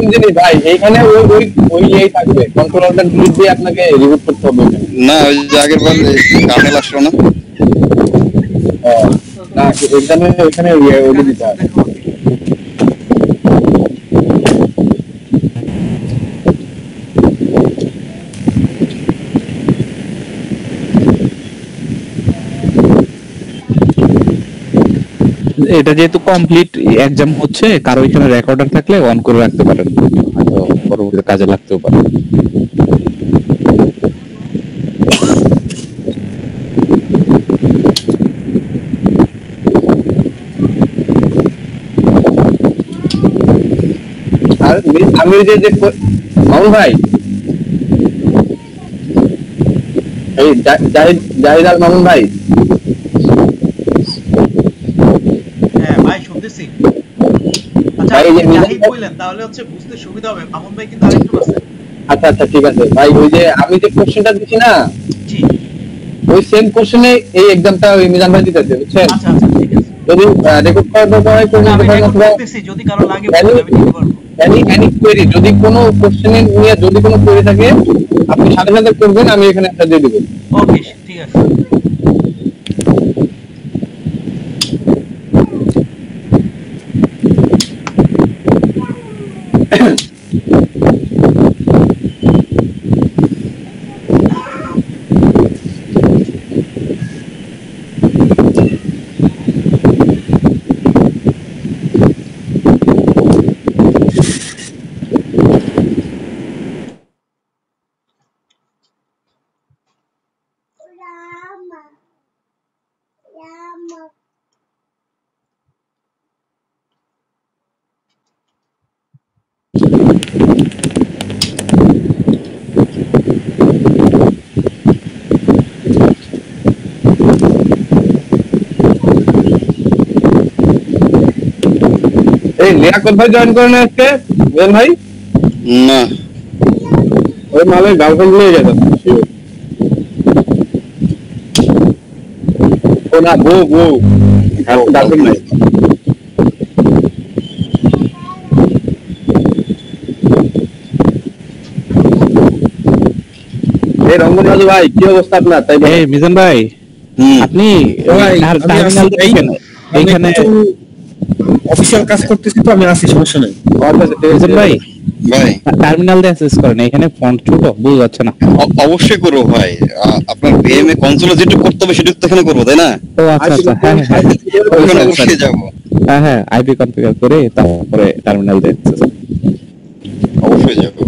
Same জিনিস ভাই, এইখানে ওই ওই ওই এই থাকবে, কন্ট্রোলারটা ডিলিট দিয়ে আপনাকে রিমুভ করতে হবে। না ওই যে আগের বার কার্নেল আসলো না, না এখানে ওইখানে ওইটা দিতে হবে। এটা যেহেতু কমপ্লিট এক্সাম হচ্ছে, কারো এখানে রেকর্ডার থাকলে অন করে রাখতে পারেন, হয়তো পরবর্তীতে কাজে লাগতেও পারে। আর আমি যে মামুন ভাই, এই জাহিদ আল মামুন ভাই, হ্যাঁ ভাই শুনতেছি। আচ্ছা ভাই, এই যে জাহিদ বললেন তাহলে হচ্ছে বুঝতে সুবিধা হবে। মামুন ভাই কিন্তু আরেকজন আছে। আচ্ছা আচ্ছা ঠিক আছে ভাই, ওই যে আমি যে কোশ্চেনটা দিচ্ছি না, জি ওই সেম কোশ্চেনে এই এক্সামটা ওই মিজান ভাই দিতেছে, বুঝছেন? আচ্ছা আচ্ছা ঠিক আছে। যদি রেকর্ড করার দরকার হয় করে না, আমি নিতে পারেন, রেকর্ড অথবা করতেছি, যদি কারো লাগে বলবেন, আমি দিতে পারবো। এনি কোয়েরি, যদি কোনো কোশ্চেনে নিয়ে যদি কোনো কোয়েরি থাকে আপনি সাথে সাথে করবেন, আমি এখানে একটা দিয়ে দেবো। ওকে ঠিক আছে। এই লিয়াকত ভাই জয়েন করেন আজকে মিজান ভাই? না ওই মালের গার্লফ্রেন্ড নিয়ে গেছে ও না, বউ গার্লফ্রেন্ড নাই। এই রঙ্গন রাজু ভাই, কি অবস্থা আপনার? তাই এই মিজান ভাই, আপনি টার্মিনাল দেখেন এইখানে অফিশিয়াল কাজ করতেছি তো, আমি আসি, সমস্যা নেই। মিজান ভাই ভাই টার্মিনাল দিয়ে অ্যাক্সেস করেন, এখানে ফন্ট ছোট বোঝা যাচ্ছে না। অবশ্যই করবো ভাই, আপনার ভিএমএ কনসোলে যেটুকু করতে হবে সেটুকু তো এখানে করবো, তাই না? ও আচ্ছা আচ্ছা, হ্যাঁ হ্যাঁ ওখানে অবশ্যই যাবো, হ্যাঁ হ্যাঁ, আইপি কনফিগার করে তারপরে টার্মিনাল দিয়ে অ্যাক্সেস। অবশ্যই যাবো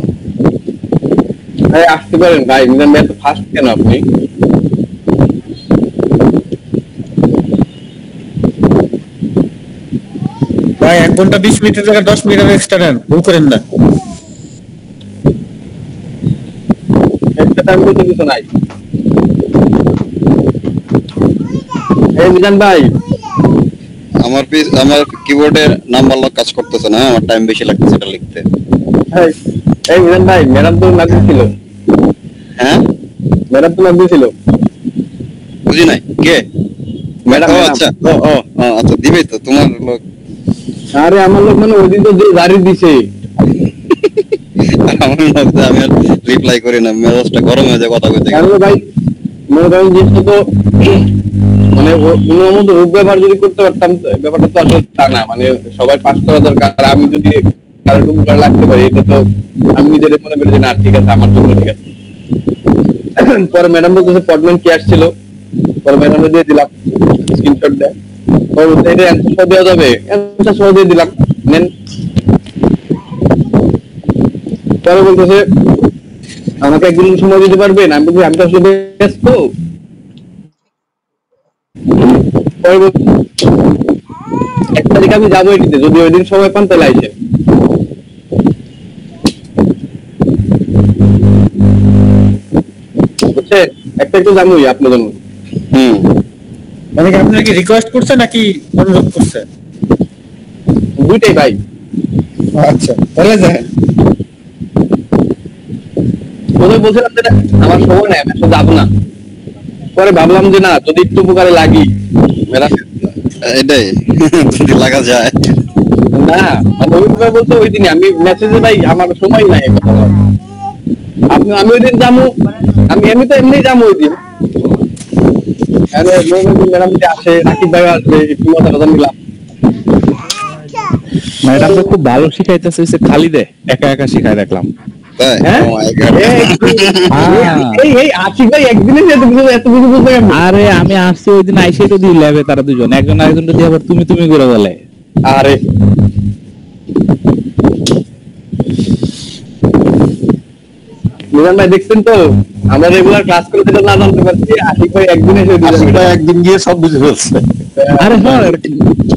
ভাই, আসতে পারেন ভাই। মিজান ভাই তো ফাস্ট কেন আপনি? ভাই 1 ঘন্টা 20 মিনিটের জায়গায় 10 মিনিট এক্সট্রা নেন, ভুল করেন না। একটা টাইম বলতে কিছু নাই। এই মিজান ভাই, আমার কিবোর্ডে নাম্বার লক কাজ করতেছে না, আমার টাইম বেশি লাগতেছে এটা লিখতে। এই মিজান ভাই, ম্যাডাম তো নাম দিয়েছিল। হ্যাঁ ম্যাডাম তো নাম দিয়েছিল। বুঝি নাই কে ম্যাডাম? আচ্ছা আচ্ছা, দিবেই তো তোমার লোক। আরে আমার লোক মানে ওইদিন তো যে গাড়ি দিছে, আমার মধ্যে আমি রিপ্লাই করি না, মেজাজটা গরম হয়ে যায় কথা কইতে গেলে। কারণ ভাই মনে করেন যে তো মানে ওনার মধ্যে রূপ ব্যবহার যদি করতে পারতাম, ব্যাপারটা তো আসলে তা না। মানে সবাই পাস করা দরকার, আর আমি যদি কারো উপকার লাগতে পারি, এটা তো আমি নিজের মনে করি যে না ঠিক আছে, আমার জন্য ঠিক আছে। পরে ম্যাডাম বলতেছে পডম্যান কি আসছিল, পরে ম্যাডামে দিয়ে দিলাম স্ক্রিনশট দেয়, এটা অ্যান্সার দেওয়া যাবে, অ্যান্সার সহ দিয়ে দিলাম, নেন। পরে বলতেছে আমাকে একদিন সময় দিতে পারবেন? আমি বলছি আমি তো আসলে ব্যস্ত। পরে 1 তারিখ আমি যাবো এটিতে, যদি ওই দিন সময় পান তাহলে আইসেন। বুঝছেন? একটা একটু জানোই আপনার জন্য। মানে কি আপনারা কি রিকোয়েস্ট করছে নাকি অনুরোধ করছে? দুইটাই ভাই। আচ্ছা তাহলে যায়। প্রথমে বলছিলাম যে আমার সময় নেই, আমি আসলে যাবো না। পরে ভাবলাম যে না, যদি একটু উপকারে লাগি, এটাই যদি লাগা যায়। না মানে ওই ভাই বলতে ওই দিনই আমি মেসেজে ভাই আমার সময় নাই কথা বলার। আমি ওই দিন যাবো, আমি এমনিতে এমনি যাবো ওই দিন। ম্যাডাম যদি আসে, রাকিব ভাই আসবে, একটু মজা টজা নিলাম। ম্যাডাম তো খুব ভালো শিখাইতেছে, সে খালি দে একা একা শিখাই দেখলাম। তাই হ্যাঁ? Oh my God. এই আশিক ভাই একদিনে যে এত কিছু বলতে গেল। আরে আমি আসছি ওই দিন আইসে তো দিয়ে ল্যাবে তারা দুজন, একজন আরেকজনকে দিয়ে আবার তুমি তুমি করে বলে। আরে মিজান ভাই দেখছেন তো আমরা রেগুলার ক্লাস করে যেটা না জানতে পারছি, আশিক ভাই একদিন এসে আশিক ভাই একদিন গিয়ে সব বুঝে ফেলছে। আরে হ্যাঁ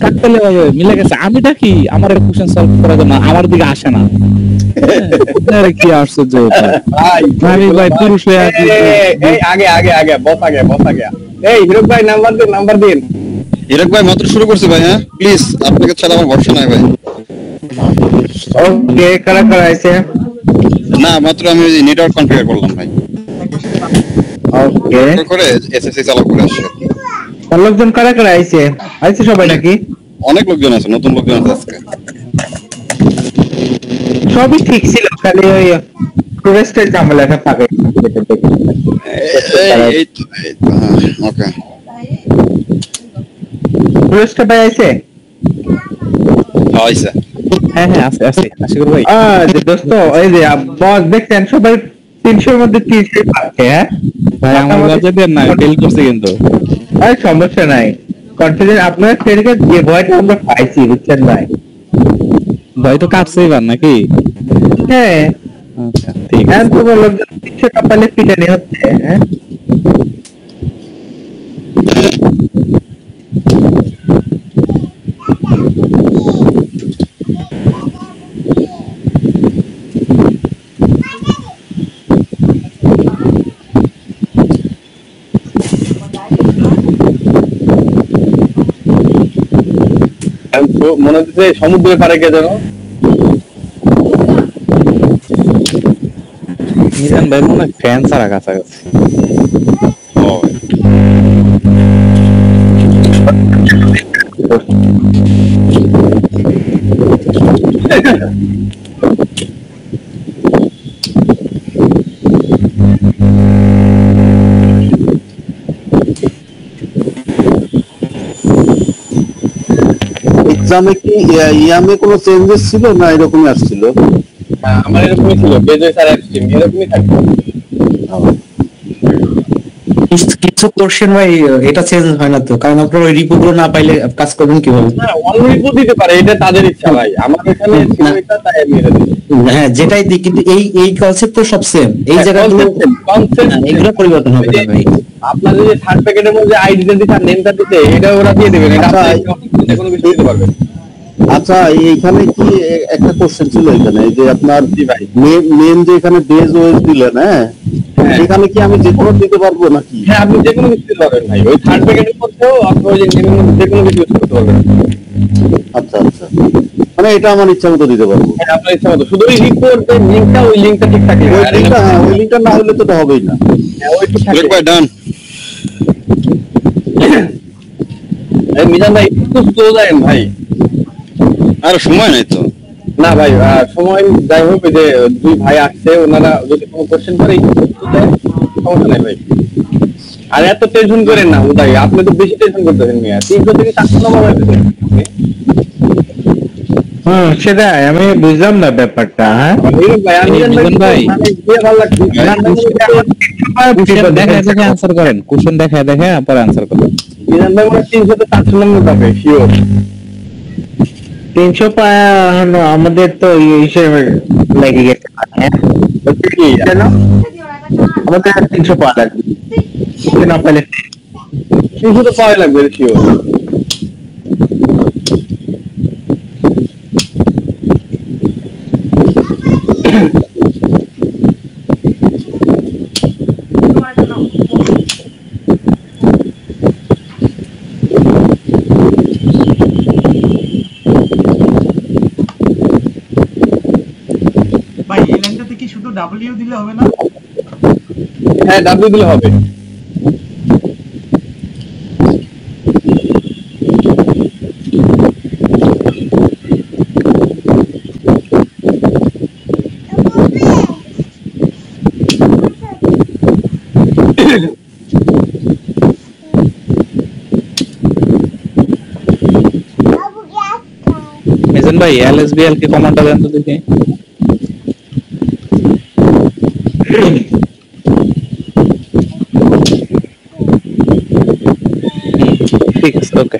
কাকতালে মিলে গেছে। আমি ডাকি আমার কোশ্চেন সলভ করার জন্য, আমার দিকে আসে না। আরে কি আশ্চর্য ব্যাপার। আমি ভাই পুরুষ হয়ে আছি। এই আগে বস আগে এই হিরক ভাই নাম্বার দিন। হিরক ভাই মাত্র শুরু করছে ভাই, হ্যাঁ প্লিজ আপনাকে ছাড়া আমার ভরসা নাই ভাই। ওকে, কারা কারা আছে? না মাত্র আমি নেটওয়ার্ক কনফিগার করলাম ভাই, ওকে, করে এসএসসি চালু করে আসছে। লোকজন কারা কারা আছে? আছে সবাই নাকি? অনেক লোকজন আছে, নতুন লোকজন আছে আজকে। সবই ঠিক ছিল, খালি ওই টুরিস্টের ঝামেলাটা থাকে। এই তো ওকে। টুরিস্টটা ভাই আছে? আইসা হ্যাঁ আছে আছে আশিকুর ভাই। যে দোস্ত, এই যে বস দেখছেন সবাই 300-র মধ্যে 300 পাচ্ছে। হ্যাঁ ভাই আমার লজ্জা দেন না, ফেল করছে কিন্তু। আরে সমস্যা নাই, কনফিডেন্স আপনার থেকে যে ভয়টা আমরা পাইছি, বুঝছেন ভাই? ভাই তো কাটছে এবার নাকি? হ্যাঁ, আচ্ছা ঠিক আছে। হ্যাঁ তো বললাম 300 টাকা পাইলে পিটানি হচ্ছে। হ্যাঁ মনে হচ্ছে সমুদ্রের পাড়ে কে যেন। মিজান ভাই মনে হয় ফ্যান ছাড়া কাছাকাছি। এক্সামে কি ইয়ামে কোনো চেঞ্জেস ছিল না এরকমই আসছিল? আমার এরকমই ছিল, বেজয় স্যার এরকমই থাকবে। কিছু কোশ্চেন ভাই এটা চেঞ্জ হয় না তো, কারণ আপনার ওই রিপোর্ট গুলো না পাইলে কাজ করবেন কিভাবে? হ্যাঁ অন্য রিপোর্ট দিতে পারে, এটা তাদের ইচ্ছা ভাই। আমার এখানে ছিল এটা, তাই আমি এটা দিই। হ্যাঁ যেটাই দিই, কিন্তু এই কনসেপ্ট তো সব সেম, এই জায়গাগুলো এগুলো পরিবর্তন হবে না ভাই। আপনাদের যে থার্ড প্যাকেটের মধ্যে আইডিটা দিতে আর নেমটা দিতে, এটা ওরা দিয়ে দেবেন। এটা আচ্ছা, আপনি কোনো কিছু দিতে পারবেন। আচ্ছা, এইখানে কি একটা কোশ্চেন ছিল এখানে, এই যে আপনার মেন যে এখানে বেজ ওয়েজ দিলেন, হ্যাঁ সেখানে কি আমি যে কোনো দিতে পারবো নাকি? হ্যাঁ আপনি যে কোনো কিছু দিতে পারবেন ভাই। ওই থার্ড প্যাকেটের মধ্যেও আপনি ওই যে নেমের মধ্যে যে কোনো কিছু ইউজ করতে পারবেন। আচ্ছা আচ্ছা, মানে এটা আমার ইচ্ছা মতো দিতে পারবো। হ্যাঁ আপনার ইচ্ছা মতো। শুধু ওই রিপোর্টের লিঙ্কটা, ওই লিঙ্কটা ঠিক থাকলে ওই লিঙ্কটা, হ্যাঁ ওই লিঙ্কটা না হলে তো এটা হবেই না। ওই ঠিক হিরক ভাই থাকলে। ডান। মিজান ভাই একটু স্লো যাবেন ভাই। আর সময় নাই তো। না ভাই সময় যাই হোক, ওই যে দুই ভাই আসছে, ওনারা যদি কোনো কোশ্চেন করে সমস্যা নাই ভাই। আর এত টেনশন করেন না উদয়, আপনি তো বেশি টেনশন করতেছেন মিয়া। 300 থেকে 400 নম্বর হয়েছে। সেটাই আমি বুঝলাম না ব্যাপারটা। হ্যাঁ ভাই আমি মিজান ভাই। ভালো লাগছে। কোশ্চেন দেখে দেখে আনসার করেন, কোশ্চেন দেখে দেখে পরে আনসার করেন। মিজান ভাই মনে হয় 300 থেকে 400 নম্বর পাবে শিওর। 300 পায়া আমাদের তো হিসেবে লেগে গেছে। হ্যাঁ কি কেন আমাদের 300 পাওয়া লাগবে, না পাইলে 300 তো পাওয়াই লাগবে শিওর। ভাই এই লাইনটাতে কি শুধু ডাব্লিউ দিলে হবে না? হ্যাঁ ডাব্লিউ দিলে হবে। মিজান ভাই এলএসবিএল কে কমান্ডার দেন তো দেখি। ঠিক আছে, ওকে।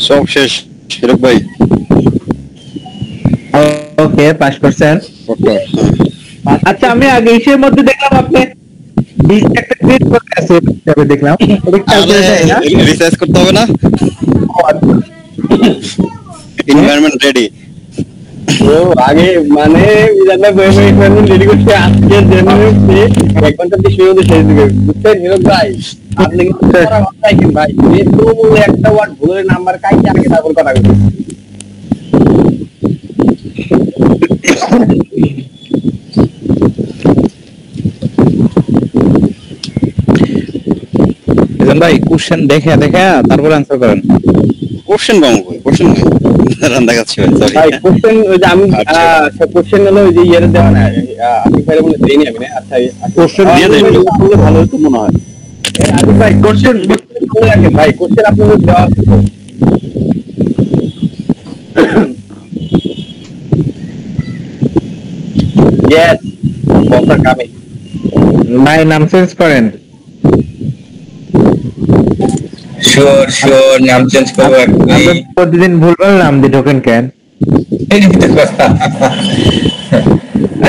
সব শেষ হিরক ভাই। ওকে 5%। প্রক্টর আচ্ছা আমি আগে ইসের মধ্যে দেখলাম আপনি একটা ক্রিয়েট করতে আছে তবে দেখলাম রিসার্চ করতে হবে না, এনভায়রনমেন্ট রেডি। ও আগে মানে মিজান ভাই বই রেডি করতে আজকে জেনে 1 ঘন্টা 20 মিনিট শেষ দিবে, বুঝছেন হিরক ভাই? আপনি কিন্তু করা কথাই কি ভাই, এই তো বলে একটা ওয়ার্ড ভুলের নাম্বার কাইতে আগে তারপর কথা বলতে। মিজান ভাই কোশ্চেন দেখে দেখে তারপর অ্যানসার করেন। কোশ্চেন বামু কই, কোশ্চেন নাই রান্না গাচ্ছি ভাই, সরি ভাই কোশ্চেন ওই যে আমি আচ্ছা। কোশ্চেন হলো ওই যে ইয়ের দেওয়া না, আপনি ভাই বলে দেইনি আমি না। আচ্ছা কোশ্চেন দিয়ে দেন বললে ভালো হতো মনে হয়। আপনি ভাই কোশ্চেন বলে রাখেন ভাই, কোশ্চেন আপনাদের দেওয়া আছে তো? Yes, কথা কামে। ভাই নাম চেঞ্জ করেন। শিওর শিওর নাম চেঞ্জ করবো আমরা একদমই। প্রতিদিন ভুলভাল নাম দিয়ে ঢোকেন কেন? এই তো কথা।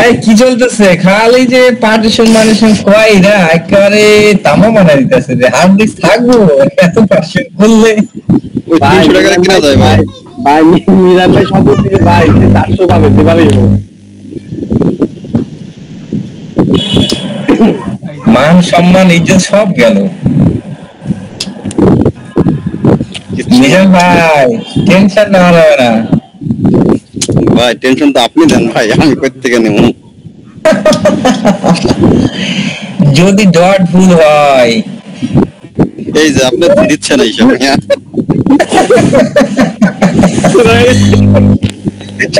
এই কি চলতেছে? খালি যে পার্টিশন মানিশন কয়রা একেবারে তামা বানাই দিতেছে যে হার্ড ডিস্ক থাকবো এত পার্টিশন করলে। ওই 300 টাকা কিনা যায় ভাই। ভাই মিজান ভাই সম্পত্তি ভাই 400 পাবে, সেভাবেই হোক। মান সম্মান ইজ্জত সব গেল। মিজান ভাই টেনশন না হবে না ভাই, টেনশন তো আপনি দেন ভাই, আমি কই থেকে নেব? যদি ডট ভুল হয় এই যে আপনি দিচ্ছেন এইসব, হ্যাঁ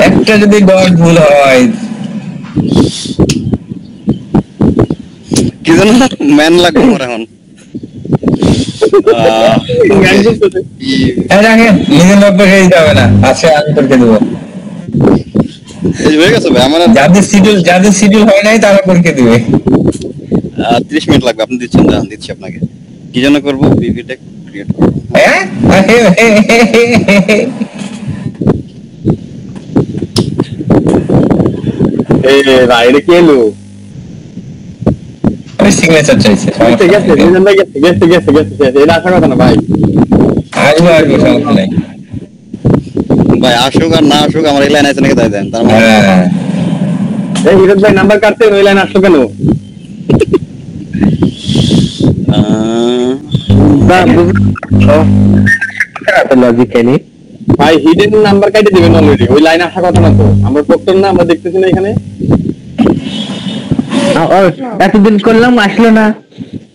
একটা যদি ডট ভুল হয় কি জানো ম্যান লাগবে আমার এখন। রাখেন নিজের লক্ষ্য হয়ে যাবে না, আছে আমি করতে দেবো। এই যে হয়ে গেছে ভাই আমার, যাদের শিডিউল হয় নাই তারা পরীক্ষা দিবে। 30 মিনিট লাগবে, আপনি দিচ্ছেন, দাঁড়ান দিচ্ছি আপনাকে। কি জন্য করবো? বিবিটেক ক্রিয়েট করবো। হ্যাঁ এই রাইডে কি এলো? আমি সিগনেচার চাইছি। ঠিক আছে মিজান ভাই গেছে এটা আসার কথা না ভাই। আসবো সমস্যা নাই। ভাই আসুক আর না আসুক, আমার এই লাইন আছে নাকি তাই দেন, তার মানে হ্যাঁ এই হিরত ভাই নাম্বার কাটতে ওই লাইন আসলো কেন? লজিক্যালি ভাই হিডেন নাম্বার কাটে দিবেন অলরেডি, ওই লাইন আসার কথা না তো। আমরা প্রক্টর না, আমরা দেখতেছি না এখানে। এতদিন করলাম আসলো না।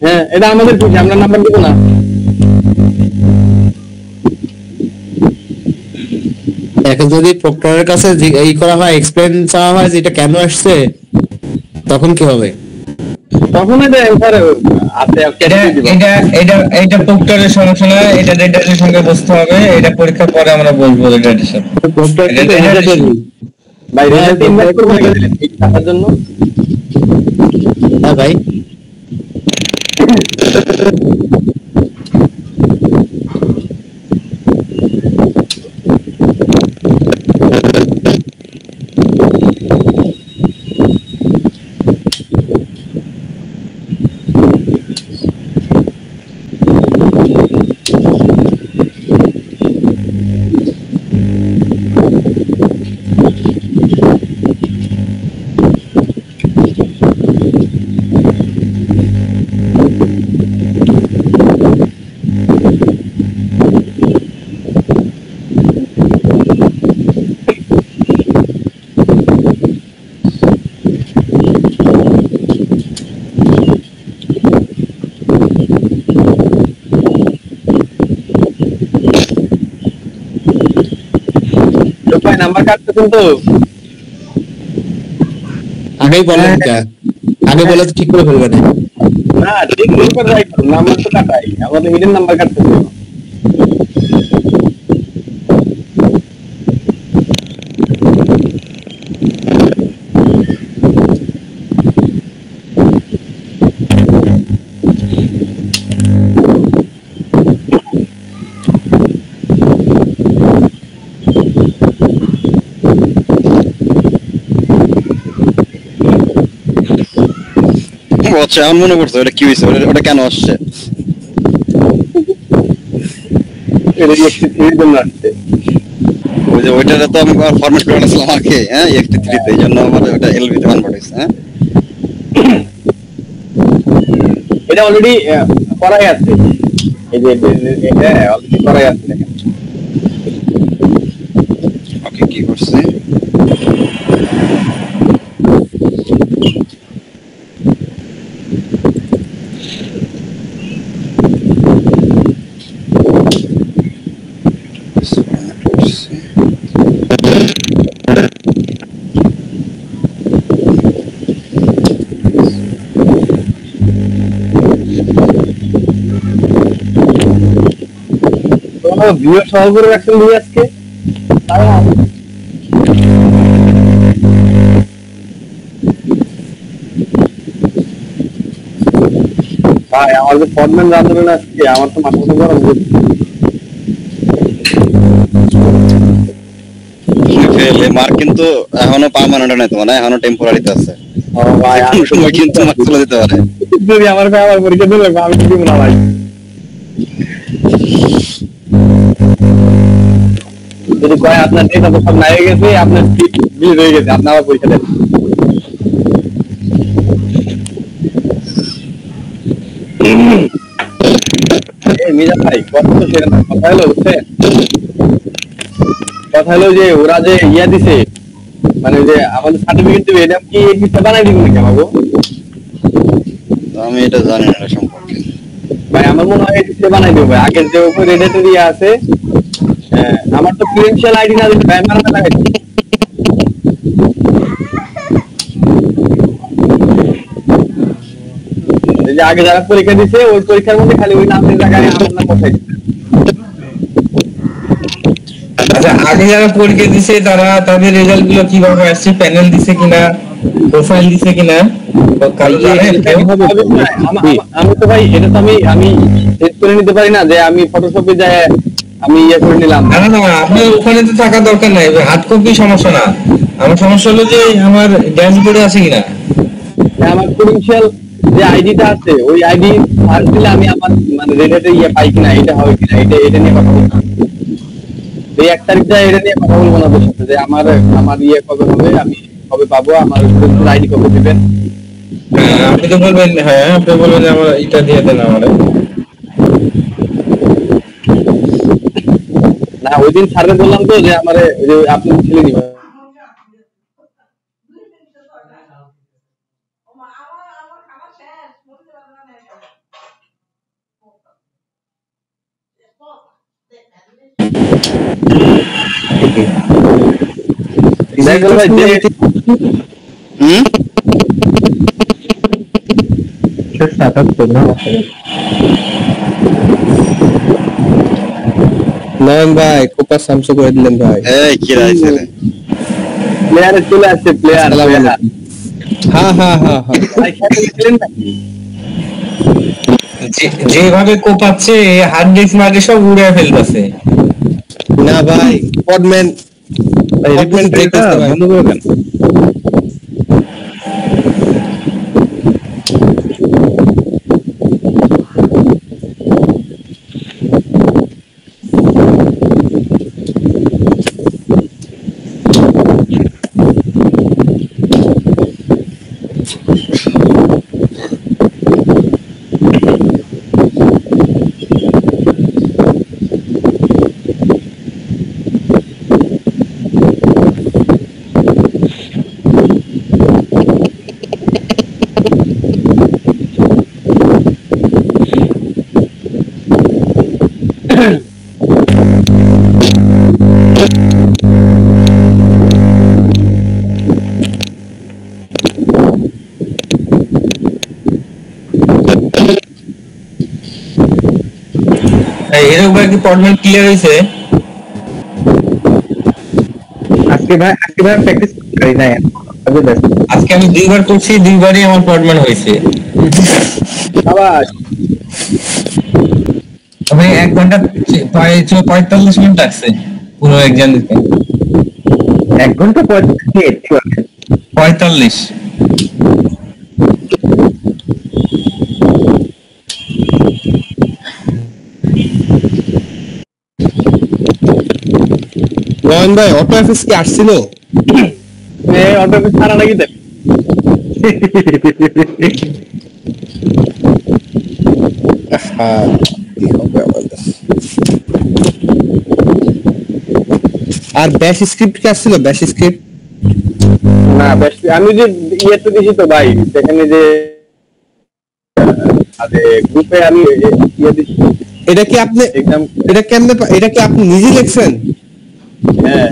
হ্যাঁ এটা আমাদের খুশি, আমরা নাম্বার দিব না। এখন যদি প্রক্টরের কাছে এই করা হয়, এক্সপ্লেইন চাওয়া হয় যে এটা কেন আসছে, তখন কি হবে? তখন এটা অ্যানসার আছে, এটা প্রক্টরের সমস্যা না, এটা ডেটার সঙ্গে বসতে হবে। এটা পরীক্ষার পরে আমরা বলবো ডেটার সাথে। ভাই রেজাল্ট ইনভাইট করব এই টাকার জন্য। হ্যাঁ ভাই ভাই নাম্বার কাটতেছেন তো? আগেই বলেন কা আগে বলে তো ঠিক করে ফেলবে না। না ঠিক করে রাইট নাম্বার তো কাটাই, আমাদের হিডেন নাম্বার কাটতেছে। আচ্ছা আমার মনে পড়ছে ওটা কি হয়েছে, ওটা কেন আসছে। এটা কি একটু থ্রির জন্য আসছে? ওই যে ওইটাতে তো আমি ফরম্যাট করে রাখছিলাম আগে, হ্যাঁ এক্সটি3 তে, এই জন্য আমার ওটা এলবি তে কনভার্ট হয়েছে। হ্যাঁ এটা অলরেডি করাই আছে, এই যে এটা অলরেডি করাই আছে দেখেন। ওকে কি করছে, তো ভিউয়ার সহ করে রাখছেন ভাই আজকে। ভাই আমার যে ফরম্যান রাঁধবেন আজকে, আমার তো মাথা তো গরম হচ্ছে। ফেলে মার্ক কিন্তু এখনো পার্মানেন্ট নাই তো, মানে এখনো টেম্পোরারিতে আছে। ও ভাই কোন সময় কিন্তু মার্ক চলে দিতে পারে। যদি আমার ভাই আমার পরীক্ষা দিলে আমি কি দিব না ভাই। যদি কয় আপনার ডেটা তো সব নাই হয়ে গেছে, আপনার বিল হয়ে গেছে, আপনি আবার পরীক্ষা দেন। মিজা ভাই কথা তো সেটা না, কথা হলো বুঝছেন, কথা হলো যে ওরা যে ইয়া দিছে, মানে যে আমাদের সার্টিফিকেট দিবে, এটা কি এই পিসটা বানাই দিব নাকি আমাকে? আমি এটা জানি না এটা সম্পর্কে। ভাই আমার মনে হয় এই পিসটা বানাই দিব ভাই, আগের যে উপরে রেডেটের ইয়া আছে। আমার তো ক্রিডেনশিয়াল আইডি না দিলে ভাই মারা লাগাই। এই যে আগে যারা পরীক্ষা দিছে ওই পরীক্ষার মধ্যে খালি ওই নামের জায়গায় আমার নাম বসাই দিছে। আচ্ছা আগে যারা পরীক্ষা দিছে তারা তাদের রেজাল্ট গুলো কিভাবে আসছে, প্যানেল দিছে কিনা, প্রোফাইল দিছে কিনা কারো জানেন কেউ? আমি তো ভাই এটা তো আমি সেট করে নিতে পারি না যে আমি ফটোশপে যায় আমি ইয়ে করে নিলাম। না না না, আপনার ওখানে তো থাকা দরকার নাই, হার্ড কপি সমস্যা না। আমার সমস্যা হলো যে আমার ড্যাশবোর্ডে আছে কিনা। আমার ক্রিডেনশিয়াল যে আইডিটা আছে ওই আইডি সার্চ দিলে আমি আমার মানে রেডেটে ইয়ে পাই কিনা, এটা হবে কিনা, এটা নিয়ে কথা বলবো। এই 1 তারিখটা এটা নিয়ে কথা বলবো না ওদের সাথে যে আমার ইয়ে কবে হবে, আমি কবে পাবো, আমার আইডি কবে দিবেন। হ্যাঁ আপনি তো বলবেন, হ্যাঁ আপনি বলবেন যে আমার এটা দিয়ে দেন আমারে। না ওই দিন স্যারকে বললাম তো যে আমার যে আপনি ছেলে নিবেন। দেখো ভাই যে হুম নয়ন ভাই কোপা সামসু করে দিলেন ভাই। এই কি রাইছে রে, প্লেয়ারে চলে আসছে, প্লেয়ার হ্যাঁ হ্যাঁ হ্যাঁ হ্যাঁ ভাই খেলে গেছিলেন নাকি? যেভাবে কোপাচ্ছে হার্ড ডিস্ক মার্কে সব উড়ে ফেলতেছে। না ভাই পডম্যান রিপোর্ট দেখতেছে ভাই, বন্ধ করে দেন। এরকম কি ফরম্যাট ক্লিয়ার হয়েছে? আজকে ভাই প্র্যাকটিস করি না আজকে আমি 2বার করছি, 2বারই আমার ফরম্যাট হয়েছে। আবার তবে 1 ঘন্টা প্রায় 45 মিনিট লাগছে পুরো এক্সাম দিতে। 1 ঘন্টা 45। রয়ন ভাই অটো অফিস কি আসছিল? অটো ছাড়া নাকি দেখ আর ব্যাশ স্ক্রিপ্ট কি আসছিল? ব্যাশ স্ক্রিপ্ট না বেশ আমি যে ইয়েতে দিছি তো ভাই সেখানে যে গ্রুপে আমি ইয়ে দিছি এটা কি আপনি এক্সাম। এটা কি আপনি নিজে লিখছেন? হ্যাঁ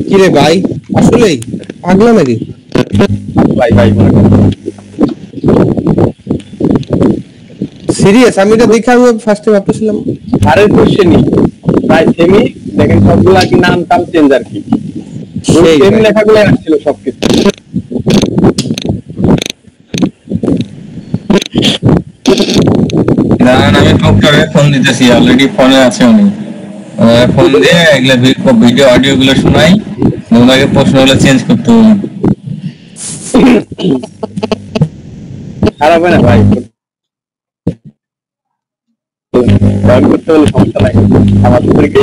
কি রে ভাই, আসলেই পাগলা নাকি? ভাই মনে করেন সিরিয়াস? আমি এটা দেখে আমি ফার্স্টে ভাবতেছিলাম আরে কোশ্চেনই ভাই সেমি দেখেন সবগুলো আর কি নাম টাম চেঞ্জ আর কি সেই সেম ভাই। লেখাগুলো আসছিল সবকিছু। না আমি প্রক্টরে ফোন দিতেছি, অলরেডি ফোনে আছে উনি। ফোন দিয়ে এগুলা ভিডিও অডিও গুলো শোনাই, ওনাকে প্রশ্নগুলো চেঞ্জ করতে হবে। খারাপ হয় না ভাই জয়েন করতে হলে সমস্যা নাই আমার পরীক্ষা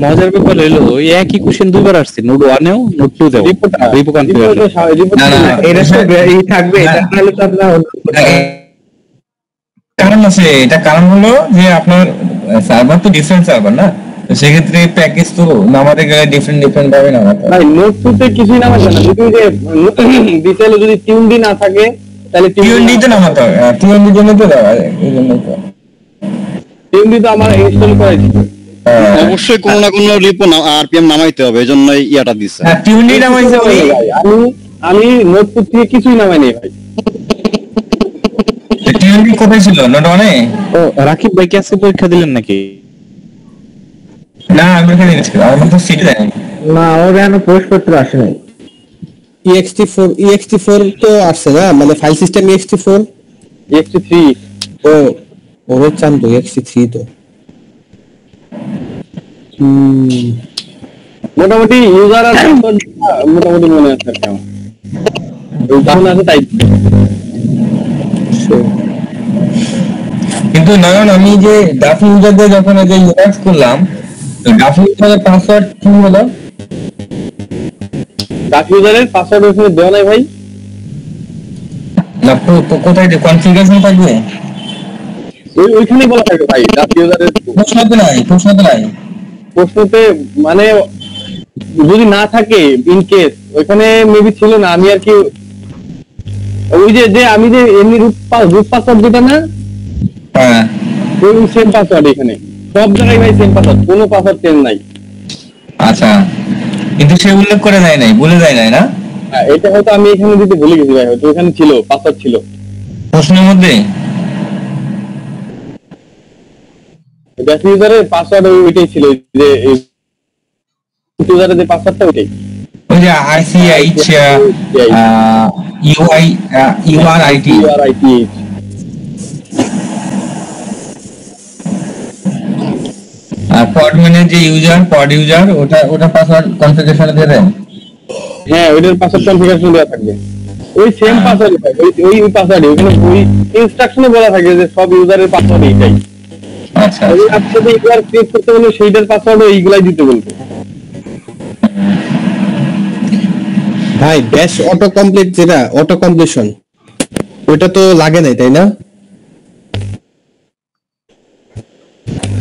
মজার ব্যাপার হইলো ওই একই কোশ্চেন 2বার আসছে, নোট 1-এও নোট 2-তেও রিপো কনফিগারেশন। না এটা তো থাকবে, এটা তাহলে তো আপনার কারণ আছে, এটা কারণ হলো যে আপনার সার্ভার তো ডিফারেন্ট সার্ভার না, তো সেক্ষেত্রে প্যাকেজ তো নামাতে গেলে ডিফারেন্ট ভাবে নামাতে হয়। ভাই নোট টুতে কিছুই নামাচ্ছে না, যদি যে ডিটেইলে যদি টিউনডি না থাকে তাহলে টিউনডি তো নামাতে হয়, টিউনডি জন্য তো দেওয়া হয়, এই জন্য তো। টিউনডি তো আমার ইনস্টল করাই ছিল। অবশ্যই কোনো না কোনো রিপো আরপিএম নামাইতে হবে, এই জন্য ইয়াটা দিচ্ছে। হ্যাঁ টিউনডি নামাইছে ওই ভাই আমি নোট টু থেকে কিছুই নামাই নাই ভাই। টিউনডি কোথায় ছিল? নোট 1-এ? ও রাকিব ভাই কি আজকে পরীক্ষা দিলেন নাকি? না আমি এখানে গেছি, আমার তো সিটি দেয়নি। না, ওর এখনো প্রশ্নপত্র আসে নাই। ext4 তো আসছে না, মানে ফাইল সিস্টেম ext4। ext3 ও ওরে চান তো ext3 তো মোটামুটি ইউজার আর মোটামুটি মনে আছে আর কেমন ওই আছে তাই। কিন্তু নয়ন আমি যে ডাফি ইউজার দিয়ে যখন এই যে ইউজ করলাম, তো ডাফি ইউজারের পাসওয়ার্ড কি হলো? ডাক ইউজারের পাসওয়ার্ড ওখানে দেওয়া নাই ভাই। না কোথায় কনফিগারেশন থাকবে? ওইখানেই বলা থাকে ভাই ডাক ইউজারের প্রশ্নতে নাই। প্রশ্নতে মানে যদি না থাকে ইন কেস ওইখানে মেবি ছিল না, আমি আর কি ওই যে আমি যে এমনি রুট পাসওয়ার্ড যেটা না হ্যাঁ ওই সেম পাসওয়ার্ড এখানে সব জায়গায় ভাই সেম পাসওয়ার্ড, কোনো পাসওয়ার্ড চেঞ্জ নাই। আচ্ছা, কিন্তু সে উল্লেখ করে যায় নাই, বলে যায় নাই না? হ্যাঁ, এটা হয়তো আমি এখানে দিতে ভুলে গেছি ভাই, হয়তো ওখানে ছিল পাসওয়ার্ড ছিল প্রশ্নের মধ্যে। ডাক ইউজারের পাসওয়ার্ড ওইটাই ছিল, যে ইউজারের যে পাসওয়ার্ডটা ওইটাই। ওই যে ICH URIT পডম্যানের যে পড ইউজার ওটা পাসওয়ার্ড কনফিগারেশনে দিয়ে দেন। হ্যাঁ ওইটার পাসওয়ার্ড কনফিগারেশন দেওয়া থাকবে, ওই সেম পাসওয়ার্ড ওই পাসওয়ার্ড ওখানে ওই ইনস্ট্রাকশনে বলা থাকে যে সব ইউজারের পাসওয়ার্ড এইটাই। আচ্ছা ওই আপনি ইউজার ক্রিয়েট করতে বললে সেইটার পাসওয়ার্ড এইগুলাই দিতে বলবে। ভাই ব্যাশ অটো কমপ্লিট, যেটা অটো কমপ্লিশন ওটা তো লাগে নাই তাই না?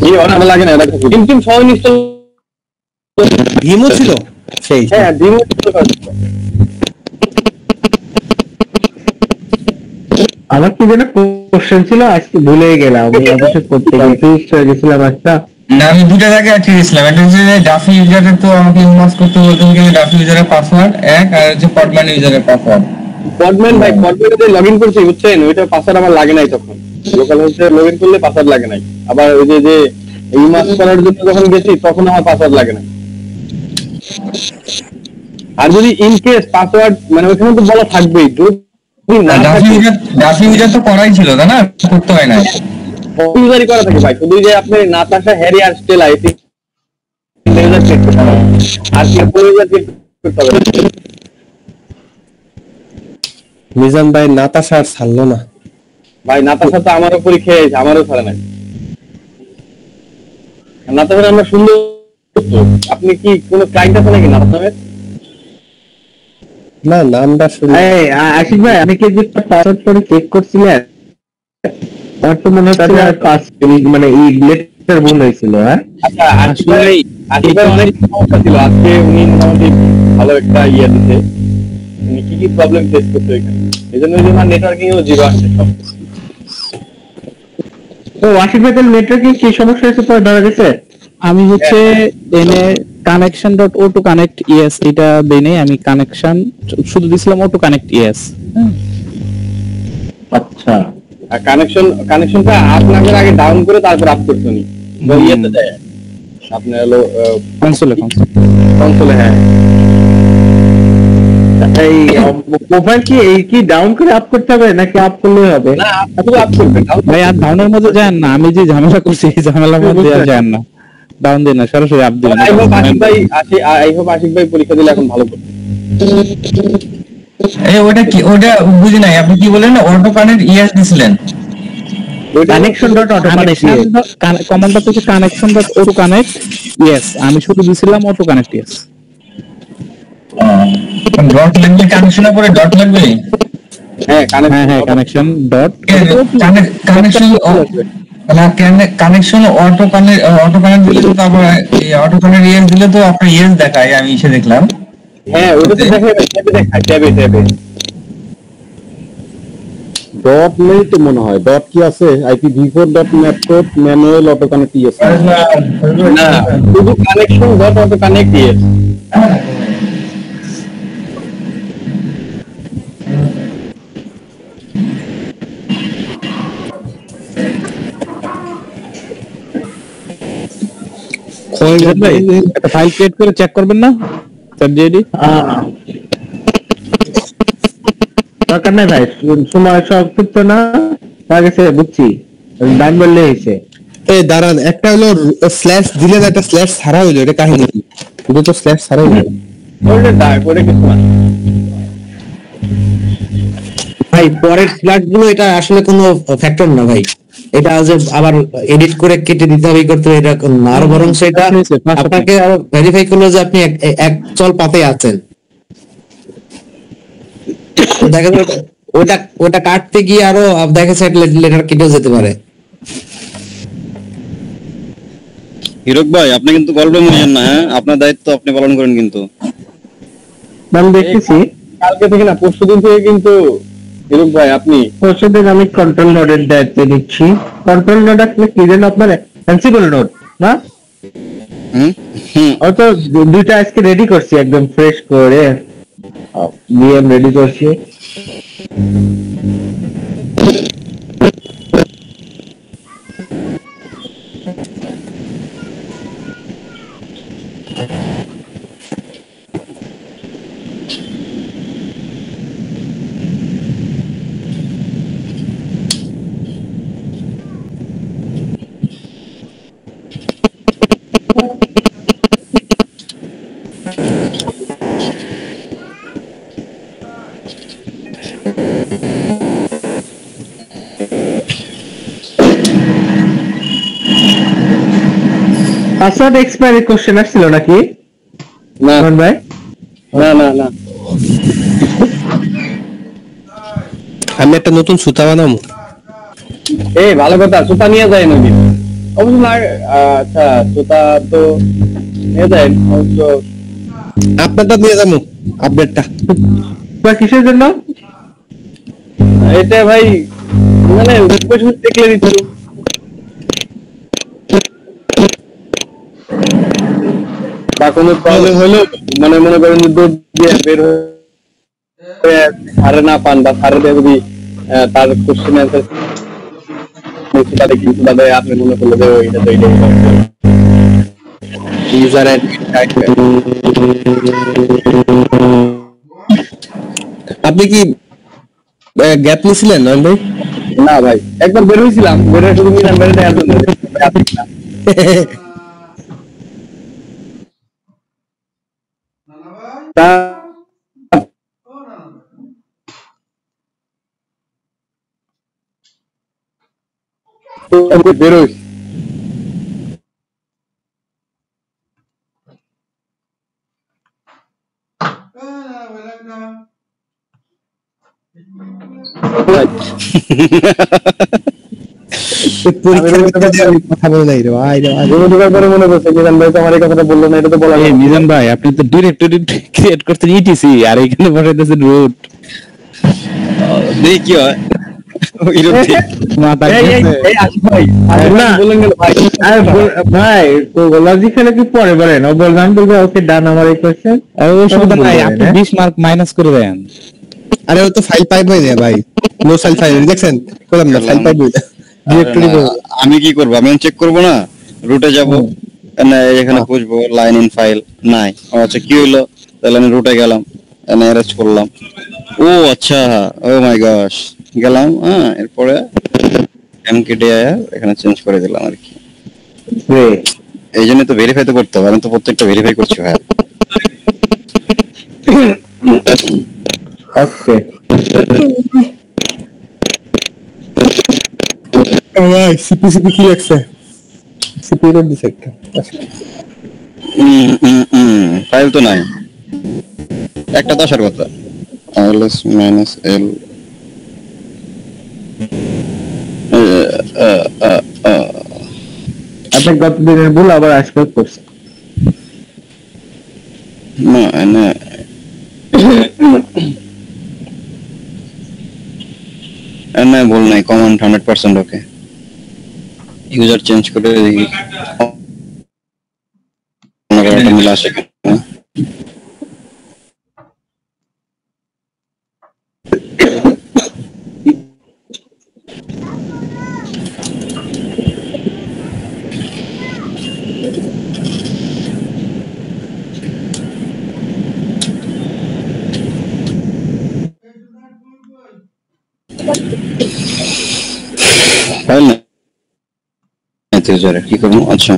এই অনেক লাগে না, এটা টিম সহ ইনস্টল। ভিমও ছিল সেই। হ্যাঁ ডিমো ইনস্টল করা ছিল। আমার কি যেন কোশ্চেন ছিল আজকে ভুলে গেলাম, আমি অবশ্য করতে কনফিউজ হয়ে গেছিলাম একটা। না আমি দুটা জায়গায় আটকে গেছিলাম, একটা হচ্ছে যে ডাফি ইউজারের তো আমাকে ইনবক্স করতে বলতো যে ডাফি ইউজারের পাসওয়ার্ড এক, আর হচ্ছে পডম্যান ইউজারের পাসওয়ার্ড। পডম্যান ভাই, পডম্যানে যে লগইন করছি বুঝছেন, ওইটা পাসওয়ার্ড আমার লাগে নাই তখন। লোকাল হোস্টে লগইন করলে পাসওয়ার্ড লাগে নাই। আবার ওই যে ইমাস করার জন্য যখন গেছি তখন আমার পাসওয়ার্ড লাগে নাই। আর যদি ইন কেস পাসওয়ার্ড মানে ওখানে তো বলা থাকবেই, যদি না থাকে ডাফি ইউজার তো করাই ছিল তাই না, করতে হয় না ইউজারই করা থাকে ভাই, শুধু যে আপনি নাতাশা হ্যারি আর স্টেলা এই ইউজার চেক করতে হবে, আর কি কোনো ইউজার চেক করতে হবে। মিজান ভাই নাতাশা আর ছাড়লো না ভাই নাতাশা তো আমারও পরীক্ষা হয়েছে, আমারও ছাড়ে নাই। নাতাশা আমরা সুন্দর, আপনি কি কোনো ক্লায়েন্ট আছে নাকি নাতাশার? না নামটা শুনে আশিক ভাই আমি কি যে পাসওয়ার্ড করে চেক করছিলেন, আমার তো মনে হচ্ছে পাস মানে এই লেটার ভুল হয়েছিল। হ্যাঁ আচ্ছা, আসলে অনেক সমস্যা ছিল, আজকে উনি মোটামুটি ভালো একটা ইয়ে দিতে, উনি কি কি প্রবলেম ফেস করতে এখানে, এই জন্য আমার নেটওয়ার্কিং এও জিরো আসছে সব। তো আশিক ভাই তাহলে নেটওয়ার্কিং কি সমস্যা হয়েছে পরে ধরা গেছে? আমি হচ্ছে এনে connection.o2connect এটা দেই নাই, আমি কানেকশন শুধু দিছিলাম O2connect আচ্ছা, আর কানেকশনটা আপনাকে আগে ডাউন করে তারপর আপ করতে নি, তো ইয়েতে দেয় আপনার হলো কনসোলে। হ্যাঁ এই মোবাইল কি এই কি ডাউন করে আপ করতে হবে নাকি আপ করলে হবে? না, শুধু আপ করবেন ভাই, আর ডাউনের মধ্যে যান না, আমি যে ঝামেলা করছি এই ঝামেলার মধ্যে আর যান না, ডাউন দেন না, সরাসরি আপ দিবেন। আই হোপ আশিক ভাই পরীক্ষা দিলে এখন ভালো করবে। এই ওটা কি, ওটা বুঝি নাই আপনি কি বলেন, অটো কানেক্ট ইএস দিছিলেন? connection.auto-connect কমান্ডটা থেকে connection.auto-connect আমি শুধু দিছিলাম auto-connect ডট লাগবে, কানেকশনের পরে ডট লাগবে। হ্যাঁ connection dot connection connection auto connect দিলে তো তারপর এই অটো কানেক্ট ইএস দিলে তো আপনার ইএস দেখায়, আমি এসে দেখলাম। হ্যাঁ ওটা তো দেখায় ট্যাবে ডট নেই তো মনে হয়, ডট কি আছে? IPv4.net manual auto connect ES না, শুধু connection.auto-connect ইএস। একটা ফাইল ক্রিয়েট করে চেক করবেন না চ্যাটজিপিটি? দরকার নাই ভাই, সময় সংক্ষিপ্ত না হয়ে গেছে, বুঝছি ডান বললে হয়েছে। এই দাঁড়ান, একটা হলো স্ল্যাশ দিলে একটা স্ল্যাশ ছাড়া হইলো, এটা কাহিনী কি? এটা তো স্ল্যাশ ছাড়া হইলো ওটা দাগ করে কিছু না ভাই, পরের ফ্ল্যাট গুলো এটা আসলে কোনো ফ্যাক্টর না ভাই, এটা যে আবার এডিট করে কেটে দিতে হবে করতে হবে, এটা না, আরো বরং সেটা আপনাকে আরো ভেরিফাই করলো যে আপনি এক চল পাতে আছেন। দেখা যায় ওটা কাটতে গিয়ে আরো দেখা যায় লেটার কেটেও যেতে পারে। হিরক ভাই আপনি কিন্তু গল্প নিয়েন না, হ্যাঁ আপনার দায়িত্ব আপনি পালন করেন কিন্তু। আমি দেখতেছি কালকে থেকে না পরশুদিন থেকে কিন্তু হিরক ভাই আপনি পরশুদিন আমি কন্ট্রোল নোডের দায়িত্ব নিচ্ছি। কন্ট্রোল নোড আসলে কি যেন আপনার অ্যানসিবল নোড না? ও তো দুইটা আজকে রেডি করছি একদম ফ্রেশ করে, ভিএম রেডি করছি। পাসওয়ার্ড এক্সপায়ারি কোশ্চেন আসছিল নাকি না ভাই? না আমি একটা নতুন সুতা বানাবো। এই ভালো কথা, সুতা নিয়ে যায় নাকি? অবশ্য না, আচ্ছা সুতা তো নিয়ে যায় অবশ্য। আপনারটা নিয়ে যাবো, আপডেটটা। কিসের জন্য? এটা ভাই মানে কোশ্চেন দেখলে দিত বা কোনো প্রবলেম হলো মানে মনে করেন যে দৌড় দিয়ে বের হয়ে সারে না পান বা সারে দিয়ে যদি তার কোশ্চেন অ্যান্সার কিন্তু তাদের আপনি মনে করলে যে এটা তো এইটাই ইউজার আপনি কি গ্যাপ নিয়েছিলেন নয়ন ভাই? না ভাই, একবার বের হয়েছিলাম, বের হয়ে শুধু মিলান বের দেওয়ার জন্য বের হয়েছি। পরীক্ষার ভিতরে আমি কথা বলে নাই রে ভাই রে ভাই। পরে মনে করছে মিজান ভাই তো আমার এই কথাটা বললো না, এটা তো বলা মিজান ভাই আপনি তো ডিরেক্টরি ক্রিয়েট করতেন ইটিসি আর এখানে বসাইতেছেন রুট। দেখি কি হয় মাথা ভাই লজিক খেলে কি পরে বলেন, ও বললাম বলবে ওকে ডান আমার এই কোশ্চেন অসুবিধা নাই, আপনি 20 মার্ক মাইনাস করে দেন। আরে ও তো ফাইল পাইবই না ভাই, নো ফাইল দেখছেন বললাম না, ফাইল পাইবই না ডিরেক্টরি। আমি কি করব, আমি চেক করব না, রুটে যাব না, এখানে খুঁজবো লাইন ইন ফাইল নাই, আচ্ছা কি হলো, তাহলে আমি রুটে গেলাম, অ্যারেস্ট করলাম, ও আচ্ছা ও মাই গশ গেলাম, এরপরে এমকেডি এখানে চেঞ্জ করে দিলাম আর কি। এই জন্য তো ভেরিফাই তো করতে হবে, আমি তো প্রত্যেকটা ভেরিফাই করছি ভাই। ওকে ভাই সিপি কি লাগছে, সিপি এর দিছে একটা ফাইল তো নাই, একটা তো আসার কথা, ls minus l আপনি গত দিনের ভুল আবার আসবে করছে না না ভুল নাই, কমান্ড 100% ওকে, ইউজার চেঞ্জ করে দেখি একটা মিল আসে কিনা। ফাইল না ইউজারে কি করবো, আচ্ছা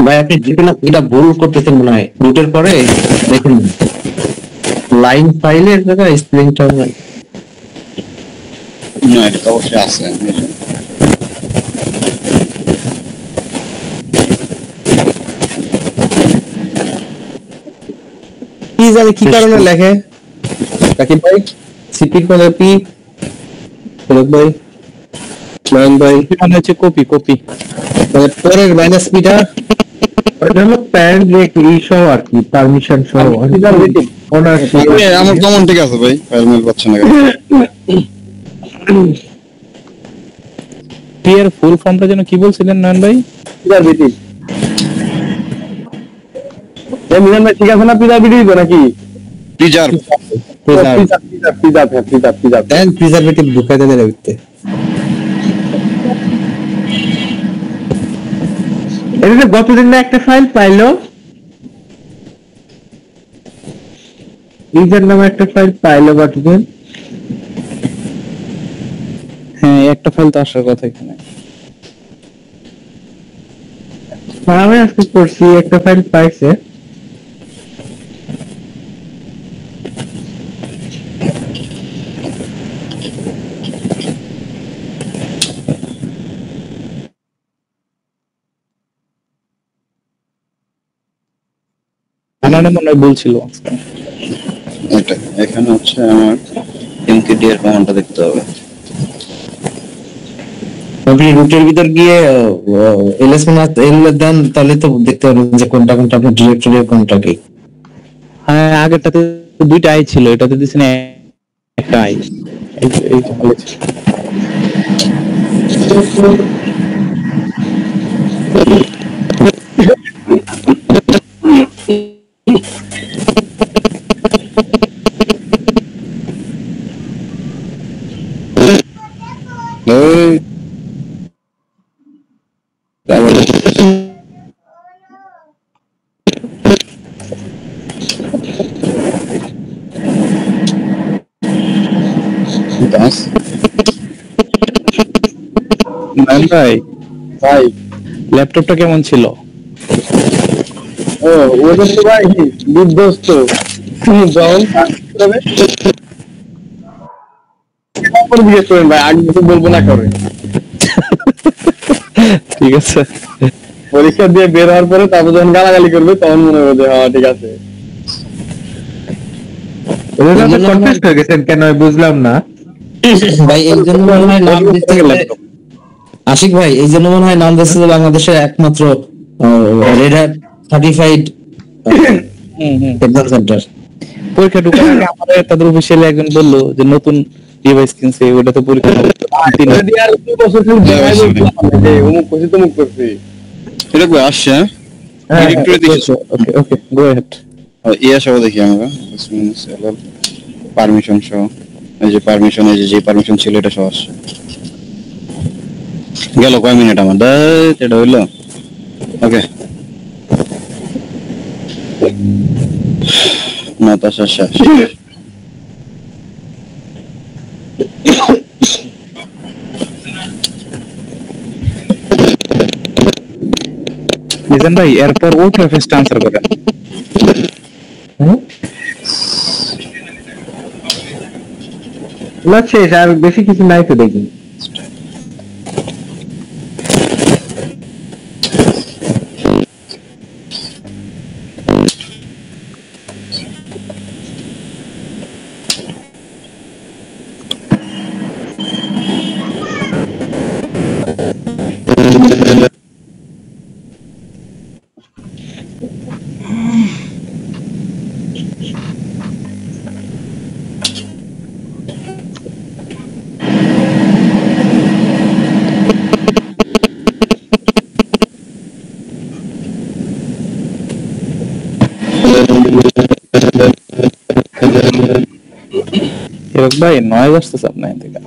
ভাই আপনি যেটা এটা ভুল করতেছেন মনে হয়, রুটের পরে দেখুন লাইন ফাইলের জায়গায় স্প্রিংটা নাই। না এটা তো অবশ্যই আছে, কি জানি কি কারণে লেখে রাকিব ভাই, সিপির কোনে পি ফেরত ভাই নয়ন ভাই, মানে হচ্ছে কপি মানে পরের মাইনাস পিটা ওটা হলো প্যারেন্ট ব্রেক ইস্যু আর কি, পারমিশন সহ ওনারশিপ। আমার কমন ঠিক আছে ভাই, ফাইল মেল পাচ্ছে না কেন? পিয়ার ফুল ফর্মটা যেন কি বলছিলেন নয়ন ভাই? পিজাবিটি মিজান ভাই ঠিক আছে না, পিজাবিটি দিব নাকি? টিজার পিজা দেন প্রিজারভেটিভ ঢুকাই দেন এর ভিতরে। এটা গতদিন না একটা ফাইল পাইলো, ইউজার নামে একটা ফাইল পাইলো গতদিন। হ্যাঁ একটা ফাইল তো আসার কথা এখানে। আমি আজকে করছি একটা ফাইল পাইছে। আনানে মনে হয় বলছিল এটা এখানে হচ্ছে আমার এমকেডি এর কমান্ডটা দেখতে হবে। আপনি রুটের ভিতর গিয়ে এলএস দেন, তাহলে তো দেখতে পারবেন যে কোনটা কোনটা আপনার ডিরেক্টরি কোনটা কি। হ্যাঁ আগেরটাতে দুইটা আই ছিল, এটাতে দিছেন একটা আই। এই ভালো ছিল। এই দাস ম্যান ভাই ভাই ল্যাপটপটা কেমন ছিল? ও ওটা তো ভাই বিধ্বস্ত যখন কাজ করবে তারপর জিজ্ঞেস করেন ভাই, আগে কিছু বলবো না করে। ঠিক আছে। পরীক্ষা দিয়ে বের হওয়ার পরে তারপর যখন গালাগালি করবে তখন মনে হবে যে হ্যাঁ ঠিক আছে। কনফিউজ হয়ে গেছেন কেন আমি বুঝলাম না ভাই এই জন্য মনে হয় নাম দিতে গেলে আশিক ভাই, এই জন্য মনে হয় নাম দিচ্ছে যে বাংলাদেশের একমাত্র Red Hat certified exam centre. পরীক্ষা ঢোকার আগে আমাদের তাদের অফিসিয়ালি একজন বললো যে নতুন ডিভাইস কিনছে, ওটা তো পরীক্ষা হবে। এটা দিয়ে আর 2 বছর খালি দেখাই বলতে যে অমুক করছি তমুক করছি। এটা কই আসছে? ডিরেক্টরি দিয়েছে। ওকে ওকে গো অ্যাহেড। ইয়া সহ দেখি আমরা পারমিশন সহ, এই যে পারমিশন, এই যে পারমিশন ছিল এটা সহ আসছে। গেল কয় মিনিট আমার এটা হইলো। ওকে নাতাশা শেষ। মিজান ভাই এরপর ওটা ফার্স্ট আনসার করেন। না শেষ, আর বেশি কিছু নাই তো দেখি। হিরক ভাই নয়েজ আসতেছে আপনার থেকে।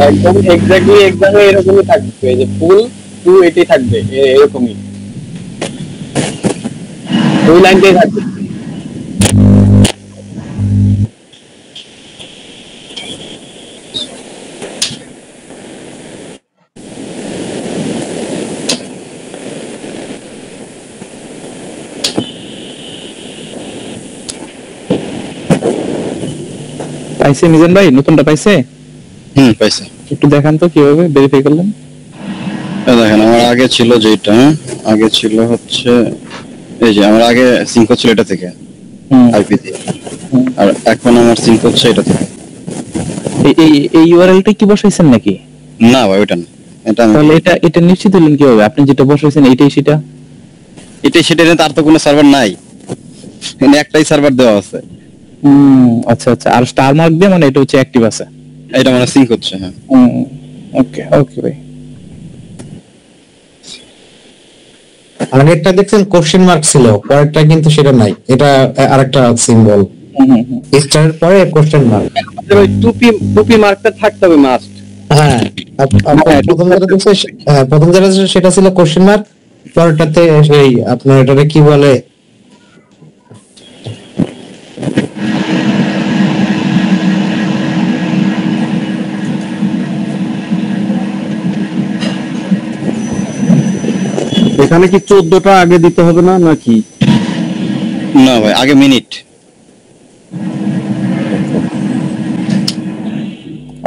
একদম এক্স্যাক্টলি এক্সামে এরকমই থাকবে যে ফুল 280 থাকবে এরকমই, ওই লাইনটাই থাকবে। পাইছে মিজান ভাই, নতুনটা পাইছে? পাইছে। একটু দেখান তো কিভাবে ভেরিফাই করলেন। দেখেন আমার আগে ছিল যেটা, আগে ছিল হচ্ছে এই যে আমার আগে সিঙ্ক ছিল এটা থেকে আইপি দিয়ে, আর এখন আমার সিঙ্ক হচ্ছে এটা থেকে। এই ইউআরএলটা কি বসাইছেন নাকি? না ভাই ওটা না, এটা তাহলে এটা নিশ্চিত হলেন কিভাবে? আপনি যেটা বসাইছেন এটাই সেটা? এটাই সেটা, তার তো কোনো সার্ভার নাই, এখানে একটাই সার্ভার দেওয়া আছে। আচ্ছা আচ্ছা, আর স্টার মার্ক দিয়ে মানে এটা হচ্ছে অ্যাক্টিভ আছে, এটা মানে সিঙ্ক হচ্ছে। হ্যাঁ ওকে ওকে ভাই। আগেরটা দেখছেন কোশ্চেন মার্ক ছিল, পরেরটা কিন্তু সেটা নাই, এটা আরেকটা সিম্বল, স্টারের পরে কোশ্চেন মার্ক। ওই টুপি মার্কটা থাকতে হবে মাস্ট। হ্যাঁ প্রথম যেটা সেটা ছিল কোশ্চেন মার্ক, পরেরটাতে সেই আপনার এটাকে কি বলে এখানে কি 14টা আগে দিতে হবে না নাকি? না ভাই, আগে মিনিট।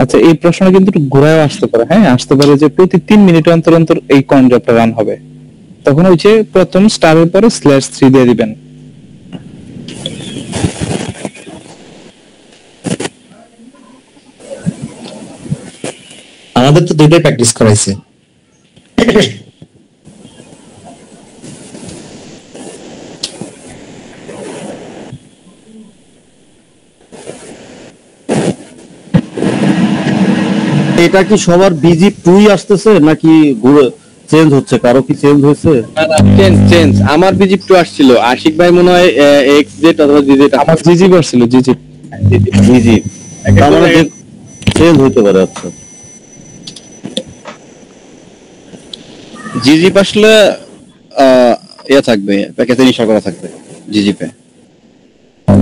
আচ্ছা, এই প্রশ্নটা কিন্তু একটু ঘুরায় আসতে পারে। হ্যাঁ, আসতে পারে যে প্রতি 3 মিনিট অন্তর অন্তর এই কয়েন জবটা রান হবে, তখন হচ্ছে প্রথম স্টারের পরে /3 দিয়ে দিবেন। আমাদের তো দুইটাই প্র্যাকটিস করাইছে। এটা কি সবার বিজি 2ই আসতেছে নাকি চেঞ্জ হচ্ছে? কারো কি চেঞ্জ হয়েছে? না চেঞ্জ। আমার বিজিপ 2 আসছিল, আশিক ভাই মনে হয় এক্সজেড অথবা জিজেড। আমার জিজি আসছিল, জিজি তার মানে চেঞ্জ হতে পারে। আচ্ছা, জিজিপ আসলে ইয়া থাকবে, প্যাকেজ ইনস্টল করা থাকবে জিজিপে।